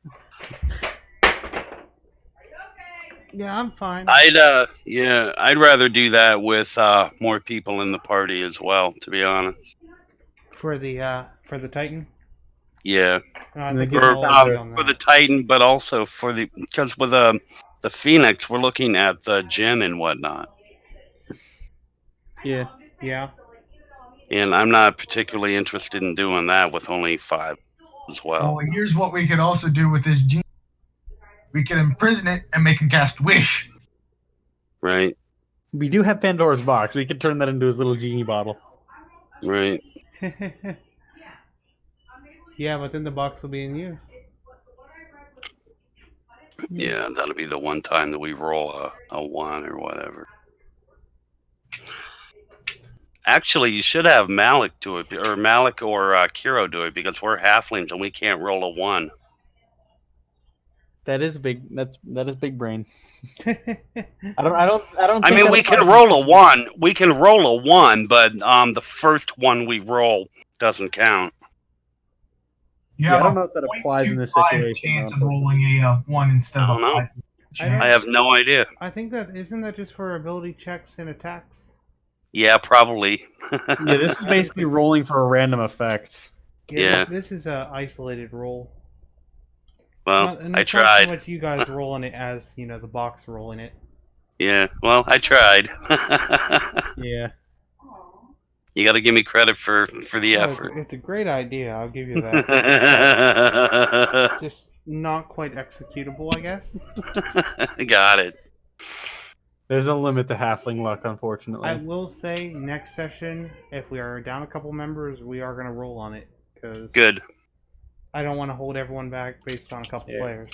Yeah, I'm fine. I'd rather do that with more people in the party as well, to be honest. For the Titan? Yeah. No, I And think they we'll give all agree you on For the that. Titan, but also for because with the Phoenix, we're looking at the Jinn and whatnot. Yeah. Yeah. And I'm not particularly interested in doing that with only 5 as well. Well, here's what we could also do with this genie. We could imprison it and make him cast Wish. Right? We do have Pandora's box. We could turn that into his little genie bottle. Right. Yeah, but then the box will be in use. Yeah, that'll be the one time that we roll a 1 or whatever. Actually, you should have Malik do it, or Malik or Kiro do it, because we're halflings and we can't roll a 1. That is big. That is big brain. Yeah, I don't. I think mean, that we can applies- roll a 1. We can roll a 1, but the first one we roll doesn't count. You Yeah, I have don't a know if that applies in this 0.25 situation. chance though, of rolling a 1 instead of I a don't know. 5. don't- I have no idea. I think that isn't that just for ability checks and attacks? Yeah, probably. Yeah, this is basically rolling for a random effect. Yeah. This is a isolated roll. Well, And I it's not so tried. much you guys rolling it as the box rolling it. Yeah. Well, I tried. Yeah. You got to give me credit for the Oh, effort. it's a great idea. I'll give you that. Just not quite executable, I guess. Got it. There's a limit to halfling luck, I unfortunately. will say next session, if we are down a couple members, we are gonna roll on it because Good. I don't want to hold everyone back based on a couple Yeah. players.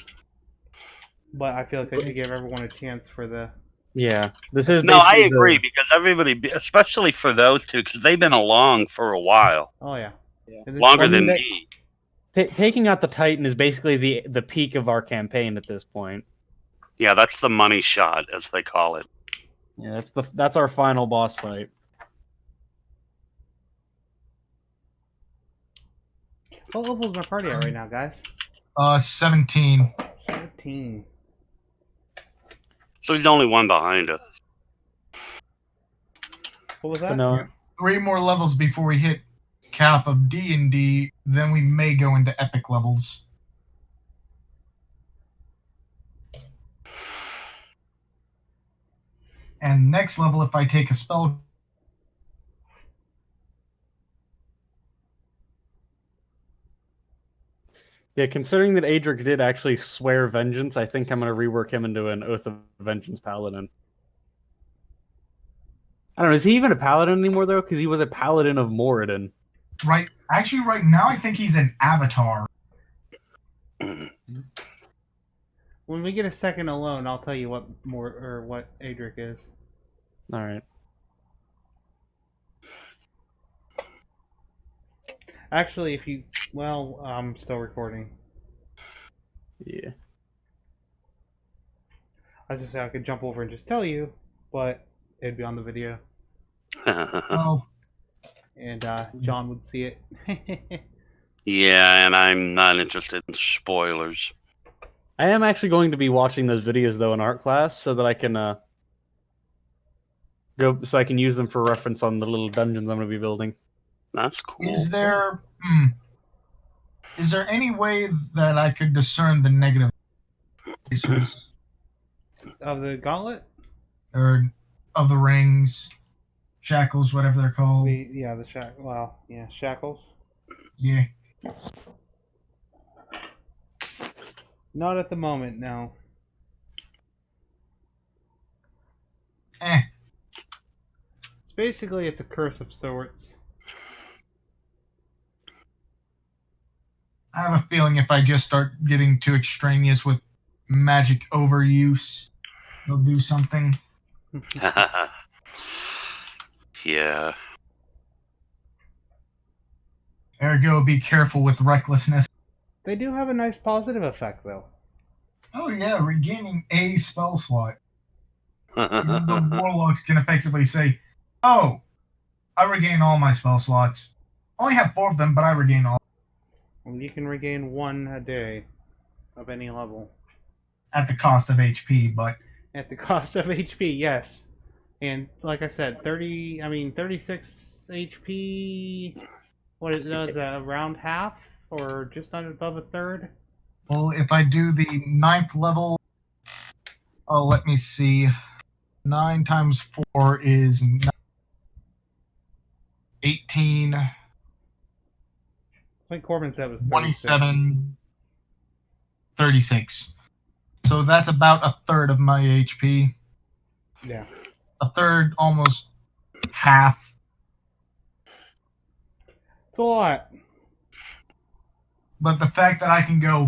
But I feel like I should give everyone a chance for the. Yeah. This is No, I basically agree because everybody, especially for those two, because they've been along for a while, Oh yeah. Yeah. And this- longer Well, I mean, than they- me. taking out the Titan is basically the peak of our campaign at this point. Yeah, that's the money shot, as they call it. Yeah, that's our final boss fight. What level is my party at right now, guys? 17. 17. So he's only one behind us. What was But that? no, 3 more levels before we hit cap of D&D, then we may go into epic levels. And next level, if I take a spell, yeah, considering that Adric did actually swear vengeance, I think I'm going to rework him into an Oath of Vengeance paladin. I don't know, is he even a paladin anymore, though? Because he was a paladin of Moradin. right now, I think he's an avatar. When we get a second alone, I'll tell you what Adric is. All right. Actually, if you I'm still recording. Yeah. I was just say I could jump over and just tell you, but it'd be on the video, Oh, and John would see it. Yeah, and I'm not interested in spoilers. I am actually going to be watching those videos, though, in art class so that I can so I can use them for reference on the little dungeons I'm going to be building. That's cool. is there any way that I could discern the negative tracers Of the gauntlet? or of the rings, shackles, whatever they're called? Shackles. Yeah. Not at the moment, no. Basically, it's a curse of sorts. I have a feeling if I just start getting too extraneous with magic overuse, they'll do something. Yeah. Ergo, be careful with recklessness. They do have a nice positive effect, though. Oh yeah, regaining a spell slot. Even though warlocks can effectively say, "Oh, I regain all my spell slots. Only have 4 of them, but I regain all." And you can regain 1 a day of any level. At the cost of HP, but At the cost of HP, yes. And like I said, 36 HP. What is that? Around half, or just above a third? well, if I do the 9th level, let me see. 9 times 4 is 18, I think Corbin said it was 36. 27, 36. So that's about a third of my HP. Yeah. A third, almost half. It's a lot. But the fact that I can go,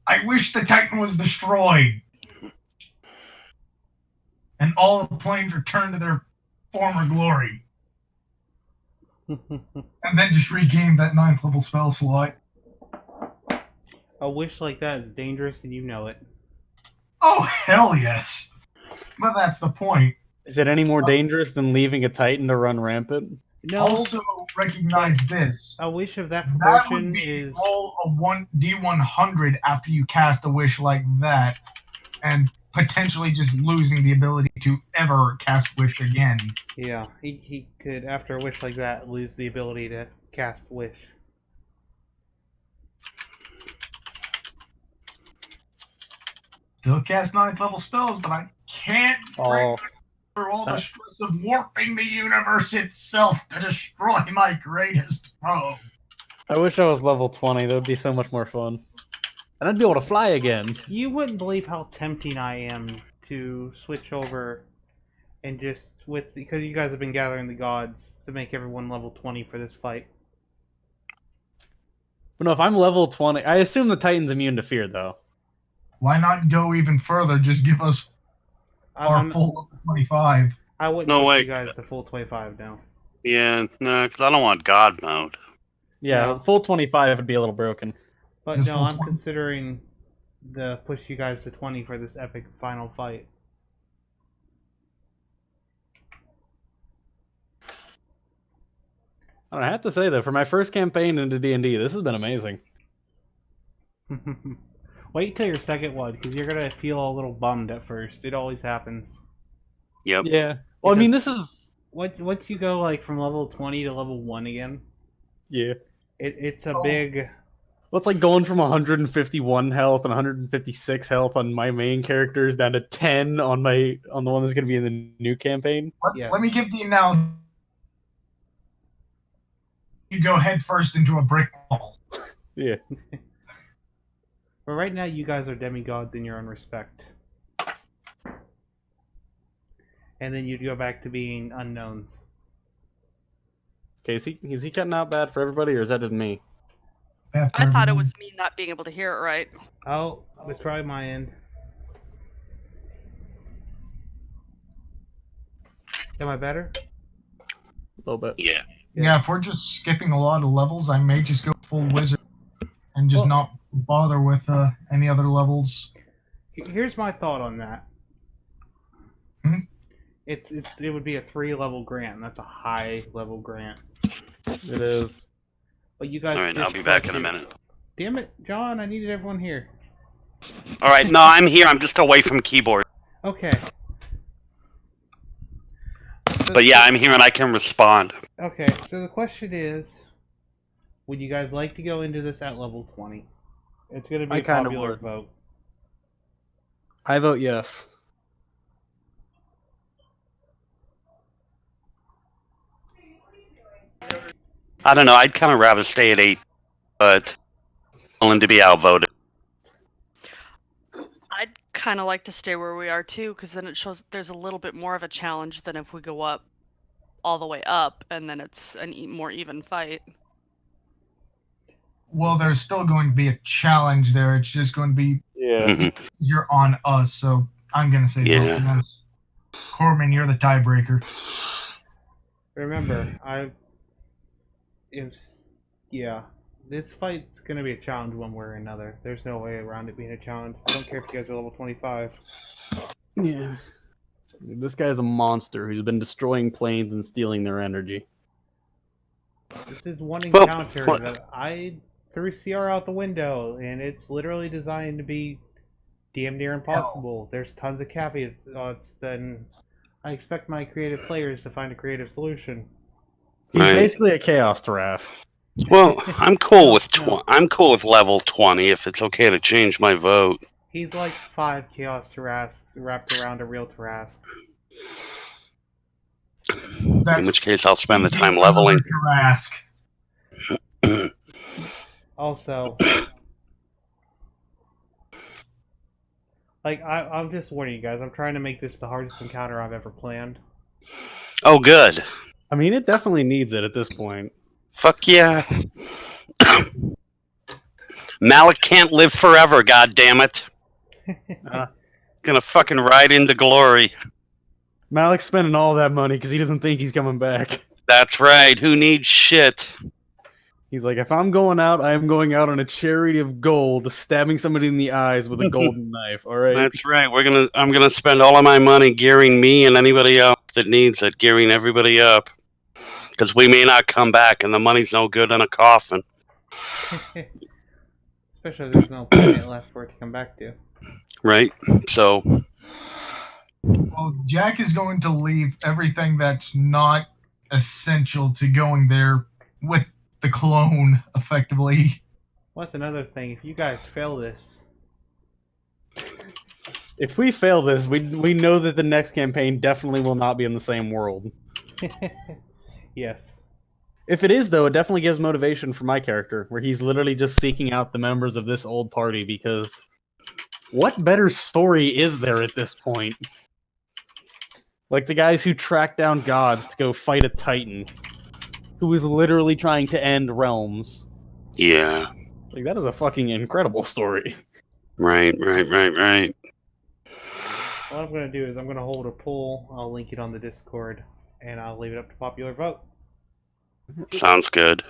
I wish the Titan was destroyed, and all the planes returned to their former glory, and then just regain that 9th level spell slot. A wish like that is dangerous, and you know it. Oh, hell yes. But that's the point. Is it any more dangerous than leaving a Titan to run rampant? No, Also, recognize this. a wish of that That would proportion be is. roll a D100 after you cast a wish like that, and potentially just losing the ability to ever cast wish again. Yeah, he could, after a wish like that, lose the ability to cast wish. Still cast 9th level spells, but I can't bring Oh, through all the stress of warping the universe itself to destroy my greatest foe. I wish I was level 20. That would be so much more fun. And I'd be able to fly again. You wouldn't believe how tempting I am to switch over and just because you guys have been gathering the gods to make everyone level 20 for this fight. But no, if I'm level 20, I assume the Titan's immune to fear, though. Why not go even further? Just give us our full 25. I wouldn't No push way. you guys to full 25 now. Yeah, no, because I don't want God mode. Yeah, No. full 25 would be a little broken. But Just no, full I'm 20? considering the push you guys to 20 for this epic final fight. I have to say, though, for my first campaign into D&D, this has been amazing. Wait till your second one, because you're gonna feel a little bummed at first. It always happens. Yep. Yeah. Well, I mean, this is... Once you go like from level 20 to level 1 again, Yeah. it's a big... Well, it's like going from 151 health and 156 health on my main characters down to 10 on the one that's going to be in the new campaign. Let me give the analogy. You go head first into a brick wall. Yeah. But right now, you guys are demigods in your own respect. And then you'd go back to being unknowns. Okay, is he cutting out bad for everybody, or is that just me? I thought it was me not being able to hear it right. Oh, let's try my end. Am I better? A little bit. Yeah. Yeah, if we're just skipping a lot of levels, I may just go full wizard and just not bother with any other levels. Here's my thought on that. It would be a 3-level grant. And that's a high level grant. It is. But you guys. All right, just I'll be back in a crushed it. minute. Damn it, John! I needed everyone here. All right, no, I'm here. I'm just away from keyboard. Okay. But yeah, I'm here and I can respond. Okay, so the question is, would you guys like to go into this at level 20? It's going to be I a kinda popular would. vote. I vote yes. I don't know. I'd kind of rather stay at 8, but willing to be outvoted. I'd kind of like to stay where we are too, because then it shows there's a little bit more of a challenge than if we go up all the way up, and then it's a more even fight. Well, there's still going to be a challenge there. It's just going to be you're on us, so I'm going to say vote yes. Corbin, you're the tiebreaker. Remember, this fight's going to be a challenge one way or another. There's no way around it being a challenge. I don't care if you guys are level 25. Yeah. This guy's a monster who's been destroying planes and stealing their energy. This is one encounter that I threw CR out the window, and it's literally designed to be damn near impossible. There's tons of caveats, then I expect my creative players to find a creative solution. He's basically a Chaos Tarrasque. Well, I'm cool with I'm cool with level 20 if it's okay to change my vote. He's like 5 Chaos Tarrasques wrapped around a real Tarrasque. In which case, I'll spend the time leveling. Also, like I'm just warning you guys. I'm trying to make this the hardest encounter I've ever planned. Oh, good. I mean, it definitely needs it at this point. Fuck yeah. Malik can't live forever, goddammit. Gonna fucking ride into glory. Malik's spending all that money because he doesn't think he's coming back. That's right. Who needs shit? He's like, if I'm going out, I am going out on a chariot of gold, stabbing somebody in the eyes with a golden knife. All right. That's right. I'm gonna spend all of my money gearing me and anybody else that needs it, gearing everybody up, because we may not come back, and the money's no good in a coffin. Especially if there's no planet left for it to come back to. Right. So. Well, Jack is going to leave everything that's not essential to going there with the clone, effectively. What's another thing? If you guys fail this, If we fail this, we know that the next campaign definitely will not be in the same world. Yes. If it is, though, it definitely gives motivation for my character, where he's literally just seeking out the members of this old party, because what better story is there at this point? Like the guys who track down gods to go fight a titan, who is literally trying to end realms. Yeah. Like, that is a fucking incredible story. Right. What I'm going to do is I'm going to hold a poll. I'll link it on the Discord, and I'll leave it up to popular vote. Sounds good.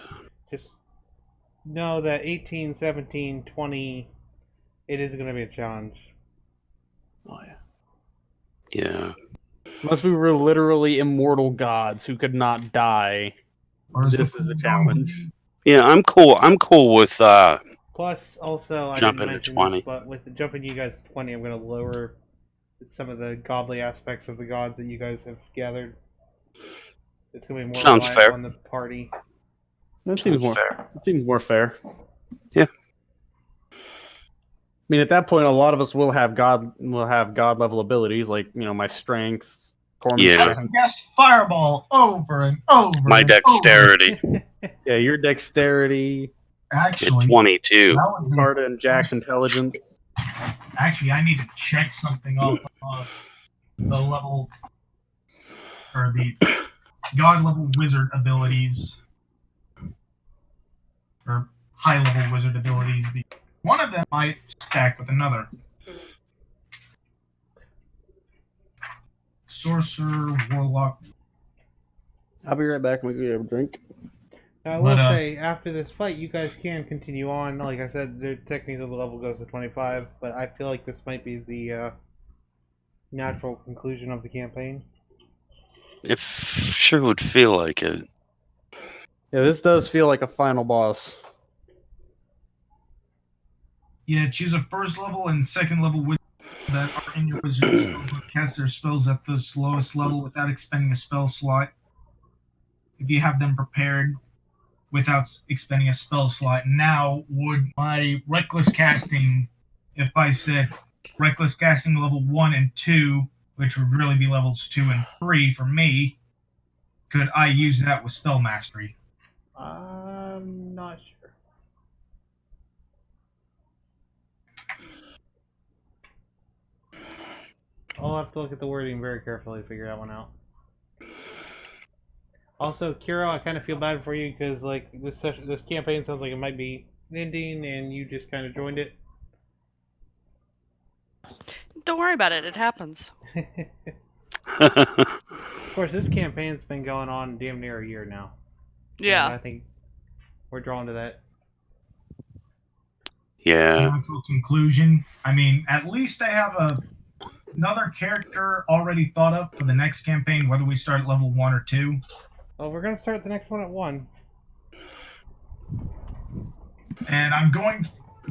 Just know that 18, 17, 20, it is going to be a challenge. Oh, yeah. Yeah. Unless we were literally immortal gods who could not die, Or is this it is a challenge. Yeah, I'm cool. I'm cool with Plus, also, I Jumping didn't to mention 20. this, but with jumping you guys to 20, I'm going to lower some of the godly aspects of the gods that you guys have gathered. It's going to be more Sounds reliant fair. on the party. That seems Sounds more fair. That seems more fair. Yeah. I mean, at that point, a lot of us will have god level abilities, like my strength, Corman's Yeah. strength. Cast fireball over and over. My and dexterity. Yeah, your dexterity, Over. At Actually, 22. that would be- Carta and Jack's intelligence. actually, I need to check something off the level or the god level wizard abilities or high level wizard abilities. One of them might stack with another. Sorcerer, warlock. I'll be right back. We can have a drink. I will But, say, after this fight, you guys can continue on. Like I said, technically the level goes to 25, but I feel like this might be the natural conclusion of the campaign. It sure would feel like it. Yeah, this does feel like a final boss. Yeah, choose a first level and second level wizard that are in your wizard spellbook. Cast their spells at the lowest level without expending a spell slot. If you have them prepared without expending a spell slot. Now, would my reckless casting, if I said reckless casting level 1 and 2, which would really be levels 2 and 3 for me, could I use that with spell mastery? I'm not sure. I'll have to look at the wording very carefully to figure that one out. Also, Kiro, I kind of feel bad for you because like this campaign sounds like it might be ending, and you just kind of joined it. Don't worry about it. It happens. Of course, this campaign's been going on damn near a year now. Yeah. And I think we're drawn to that. Yeah. Natural conclusion. I mean, at least I have another character already thought up for the next campaign, whether we start at level 1 or 2. Well, we're gonna start the next one at 1. And I'm going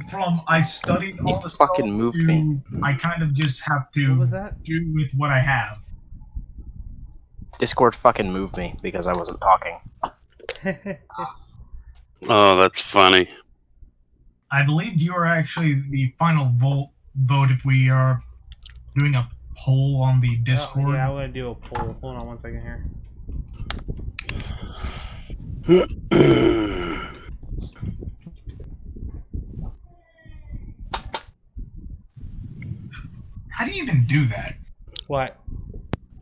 from I studied all You the stuff fucking moved to me. I kind of just have What was to that? do with what I have. Discord fucking moved me because I wasn't talking. Oh, that's funny. I believe you are actually the final vote if we are doing a poll on the Discord. Oh, yeah, I'm gonna do a poll. Hold on one second here. How do you even do that? What?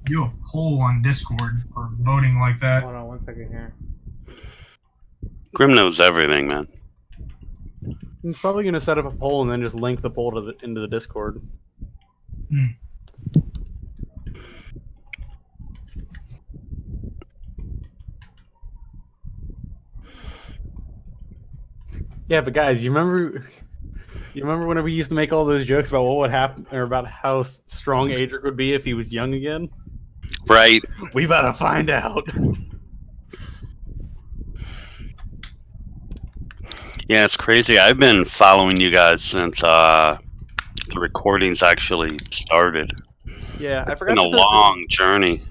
Do a poll on Discord for voting like that? Hold on one second here. Grim knows everything, man. I'm probably gonna set up a poll and then just link the poll to into the Discord. Yeah, but guys, you remember whenever we used to make all those jokes about what would happen, or about how strong Adric would be if he was young again? Right. We better find out. Yeah, it's crazy. I've been following you guys since the recordings actually started. Yeah, It's been a long journey.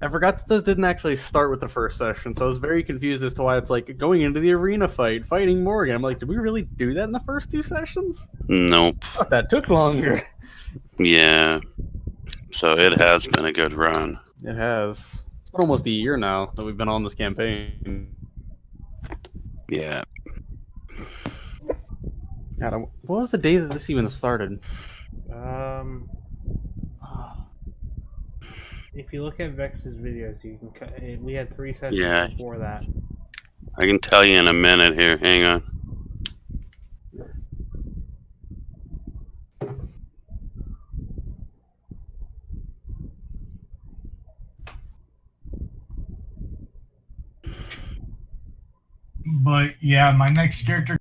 I forgot that those didn't actually start with the first session, so I was very confused as to why it's like going into the arena fight, fighting Morgan. I'm like, did we really do that in the first 2 sessions? Nope. I thought that took longer. Yeah. So it has been a good run. It has. It's been almost a year now that we've been on this campaign. Yeah. God, what was the day that this even started? If you look at Vex's videos, you can. We had 3 sessions Yeah. before that. I can tell you in a minute here. Hang on. But yeah, my next character,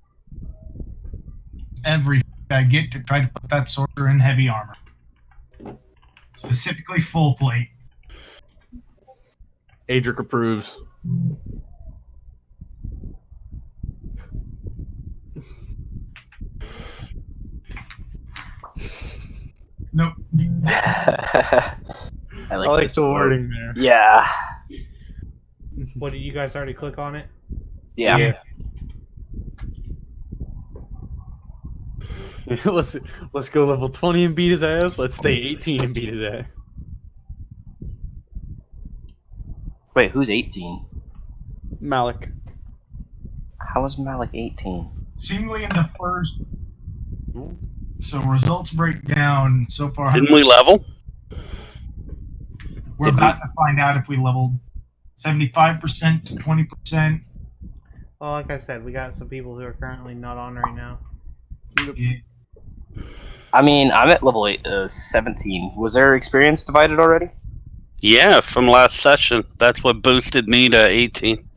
every I get to try to put that sorcerer in heavy armor, specifically full plate. Adric approves. Nope. I I like this the quote. wording there. Yeah. What, did you guys already click on it? Yeah. let's go level 20 and beat his ass. Let's stay 18 and beat his ass. Wait, who's 18? Malik. How is Malik 18? Seemingly in the first. So results break down so far. Didn't we level? We're about to find out if we leveled 75% to 20%. Well, like I said, we got some people who are currently not on right now. Yeah. I mean, I'm at level 17. Was there experience divided already? Yeah, from last session. That's what boosted me to 18.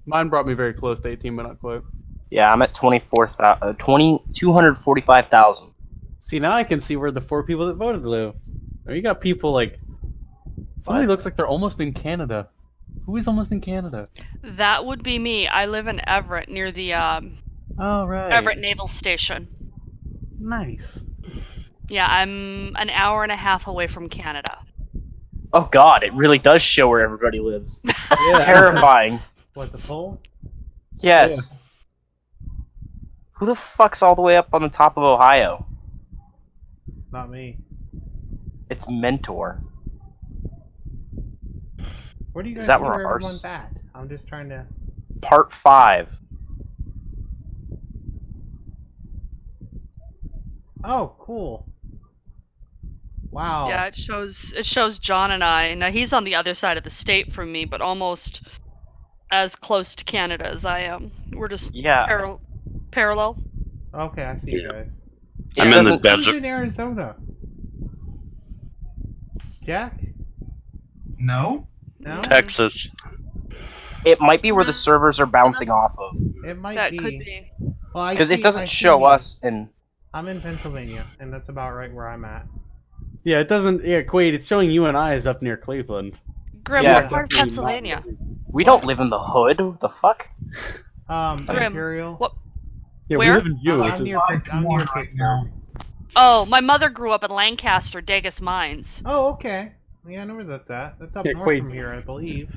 Mine brought me very close to 18, but not quite. Yeah, I'm at 245,000. See, now I can see where the 4 people that voted live. Or you got people like... Somebody looks like they're almost in Canada. Who is almost in Canada? That would be me. I live in Everett, near the Oh, right. Everett Naval Station. Nice. Yeah, I'm an hour and a half away from Canada. Oh god, it really does show where everybody lives. That's Yeah. terrifying. What, the poll? Yes. Who the fuck's all the way up on the top of Ohio? Not me. It's Mentor. Where do you guys Is that see where where ours- everyone's at? I'm just trying to... Part 5. Oh, cool. Wow. Yeah, it shows John and I. Now he's on the other side of the state from me, but almost as close to Canada as I am. We're just Yeah. parallel. Okay, I see you guys. It I'm in the doesn't- Who's desert. in Arizona? Jack? No? No? Texas. It might be where the servers are bouncing off of. It might That be. could be. Well, I Because it see- doesn't I see show you. us in... I'm in Pennsylvania, and that's about right where I'm at. Yeah, it doesn't... Yeah, Quaid, it's showing you and I is up near Cleveland. Grim, Yeah, what part of Pennsylvania? We don't live in the hood. What the fuck? Grim, Imperial. what? Yeah, Where? we live in Jew, I'm which is... near, I'm near right now. Pittsburgh. Oh, my mother grew up in Lancaster, Dagus Mines. Oh, okay. Yeah, I know where that's at. That's up Yeah, north Quaid. from here, I believe.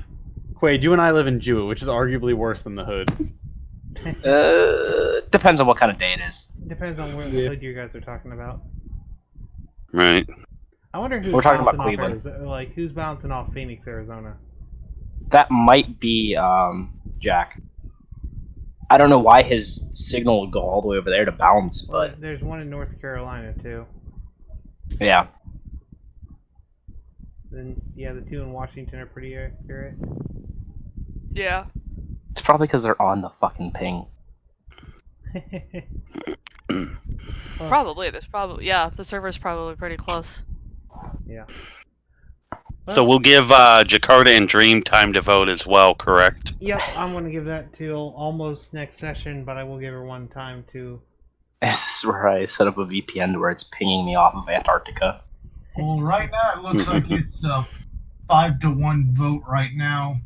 Quaid, you and I live in Jew, which is arguably worse than the hood. Depends on what kind of day it is. Depends on where the hood you guys are talking about. Right. I wonder who's We're talking about bouncing off Cleveland. Like, who's bouncing off Phoenix, Arizona? That might be Jack. I don't know why his signal would go all the way over there to bounce, Well, but there's one in North Carolina, too. yeah. Then, yeah, the 2 in Washington are pretty accurate. Yeah. It's probably because they're on the fucking ping. Well, Probably. The server's probably pretty close. yeah. So we'll give Jakarta and Dream time to vote as well, correct? Yep, I'm going to give that till almost next session, but I will give her one time to... This is where I set up a VPN where it's pinging me off of Antarctica. Well, right now it looks like it's a 5-to-1 vote right now.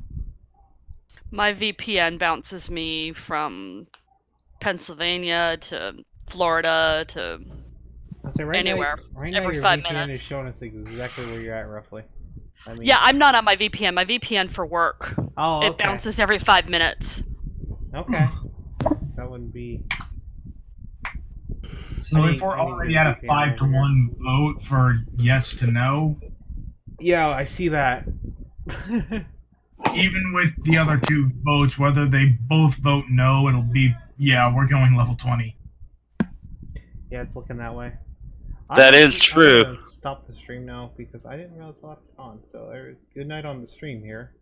My VPN bounces me from Pennsylvania to Florida to I'll say right anywhere. Now, right every now your 5 VPN minutes. is showing us exactly where you're at, roughly. I mean, Yeah, I'm not on my VPN. My VPN for work. Oh, It okay. bounces every 5 minutes. Okay. That wouldn't be... So I if need we're to already do at a a VPN over here. 5-to-1 vote for yes to no, Yeah, I see that. even with the other two votes, whether they both vote no, it'll be, yeah, we're going level 20. Yeah, it's looking that way. That is true. I'm gonna stop the stream now because I didn't realize I left it on. So good night on the stream here.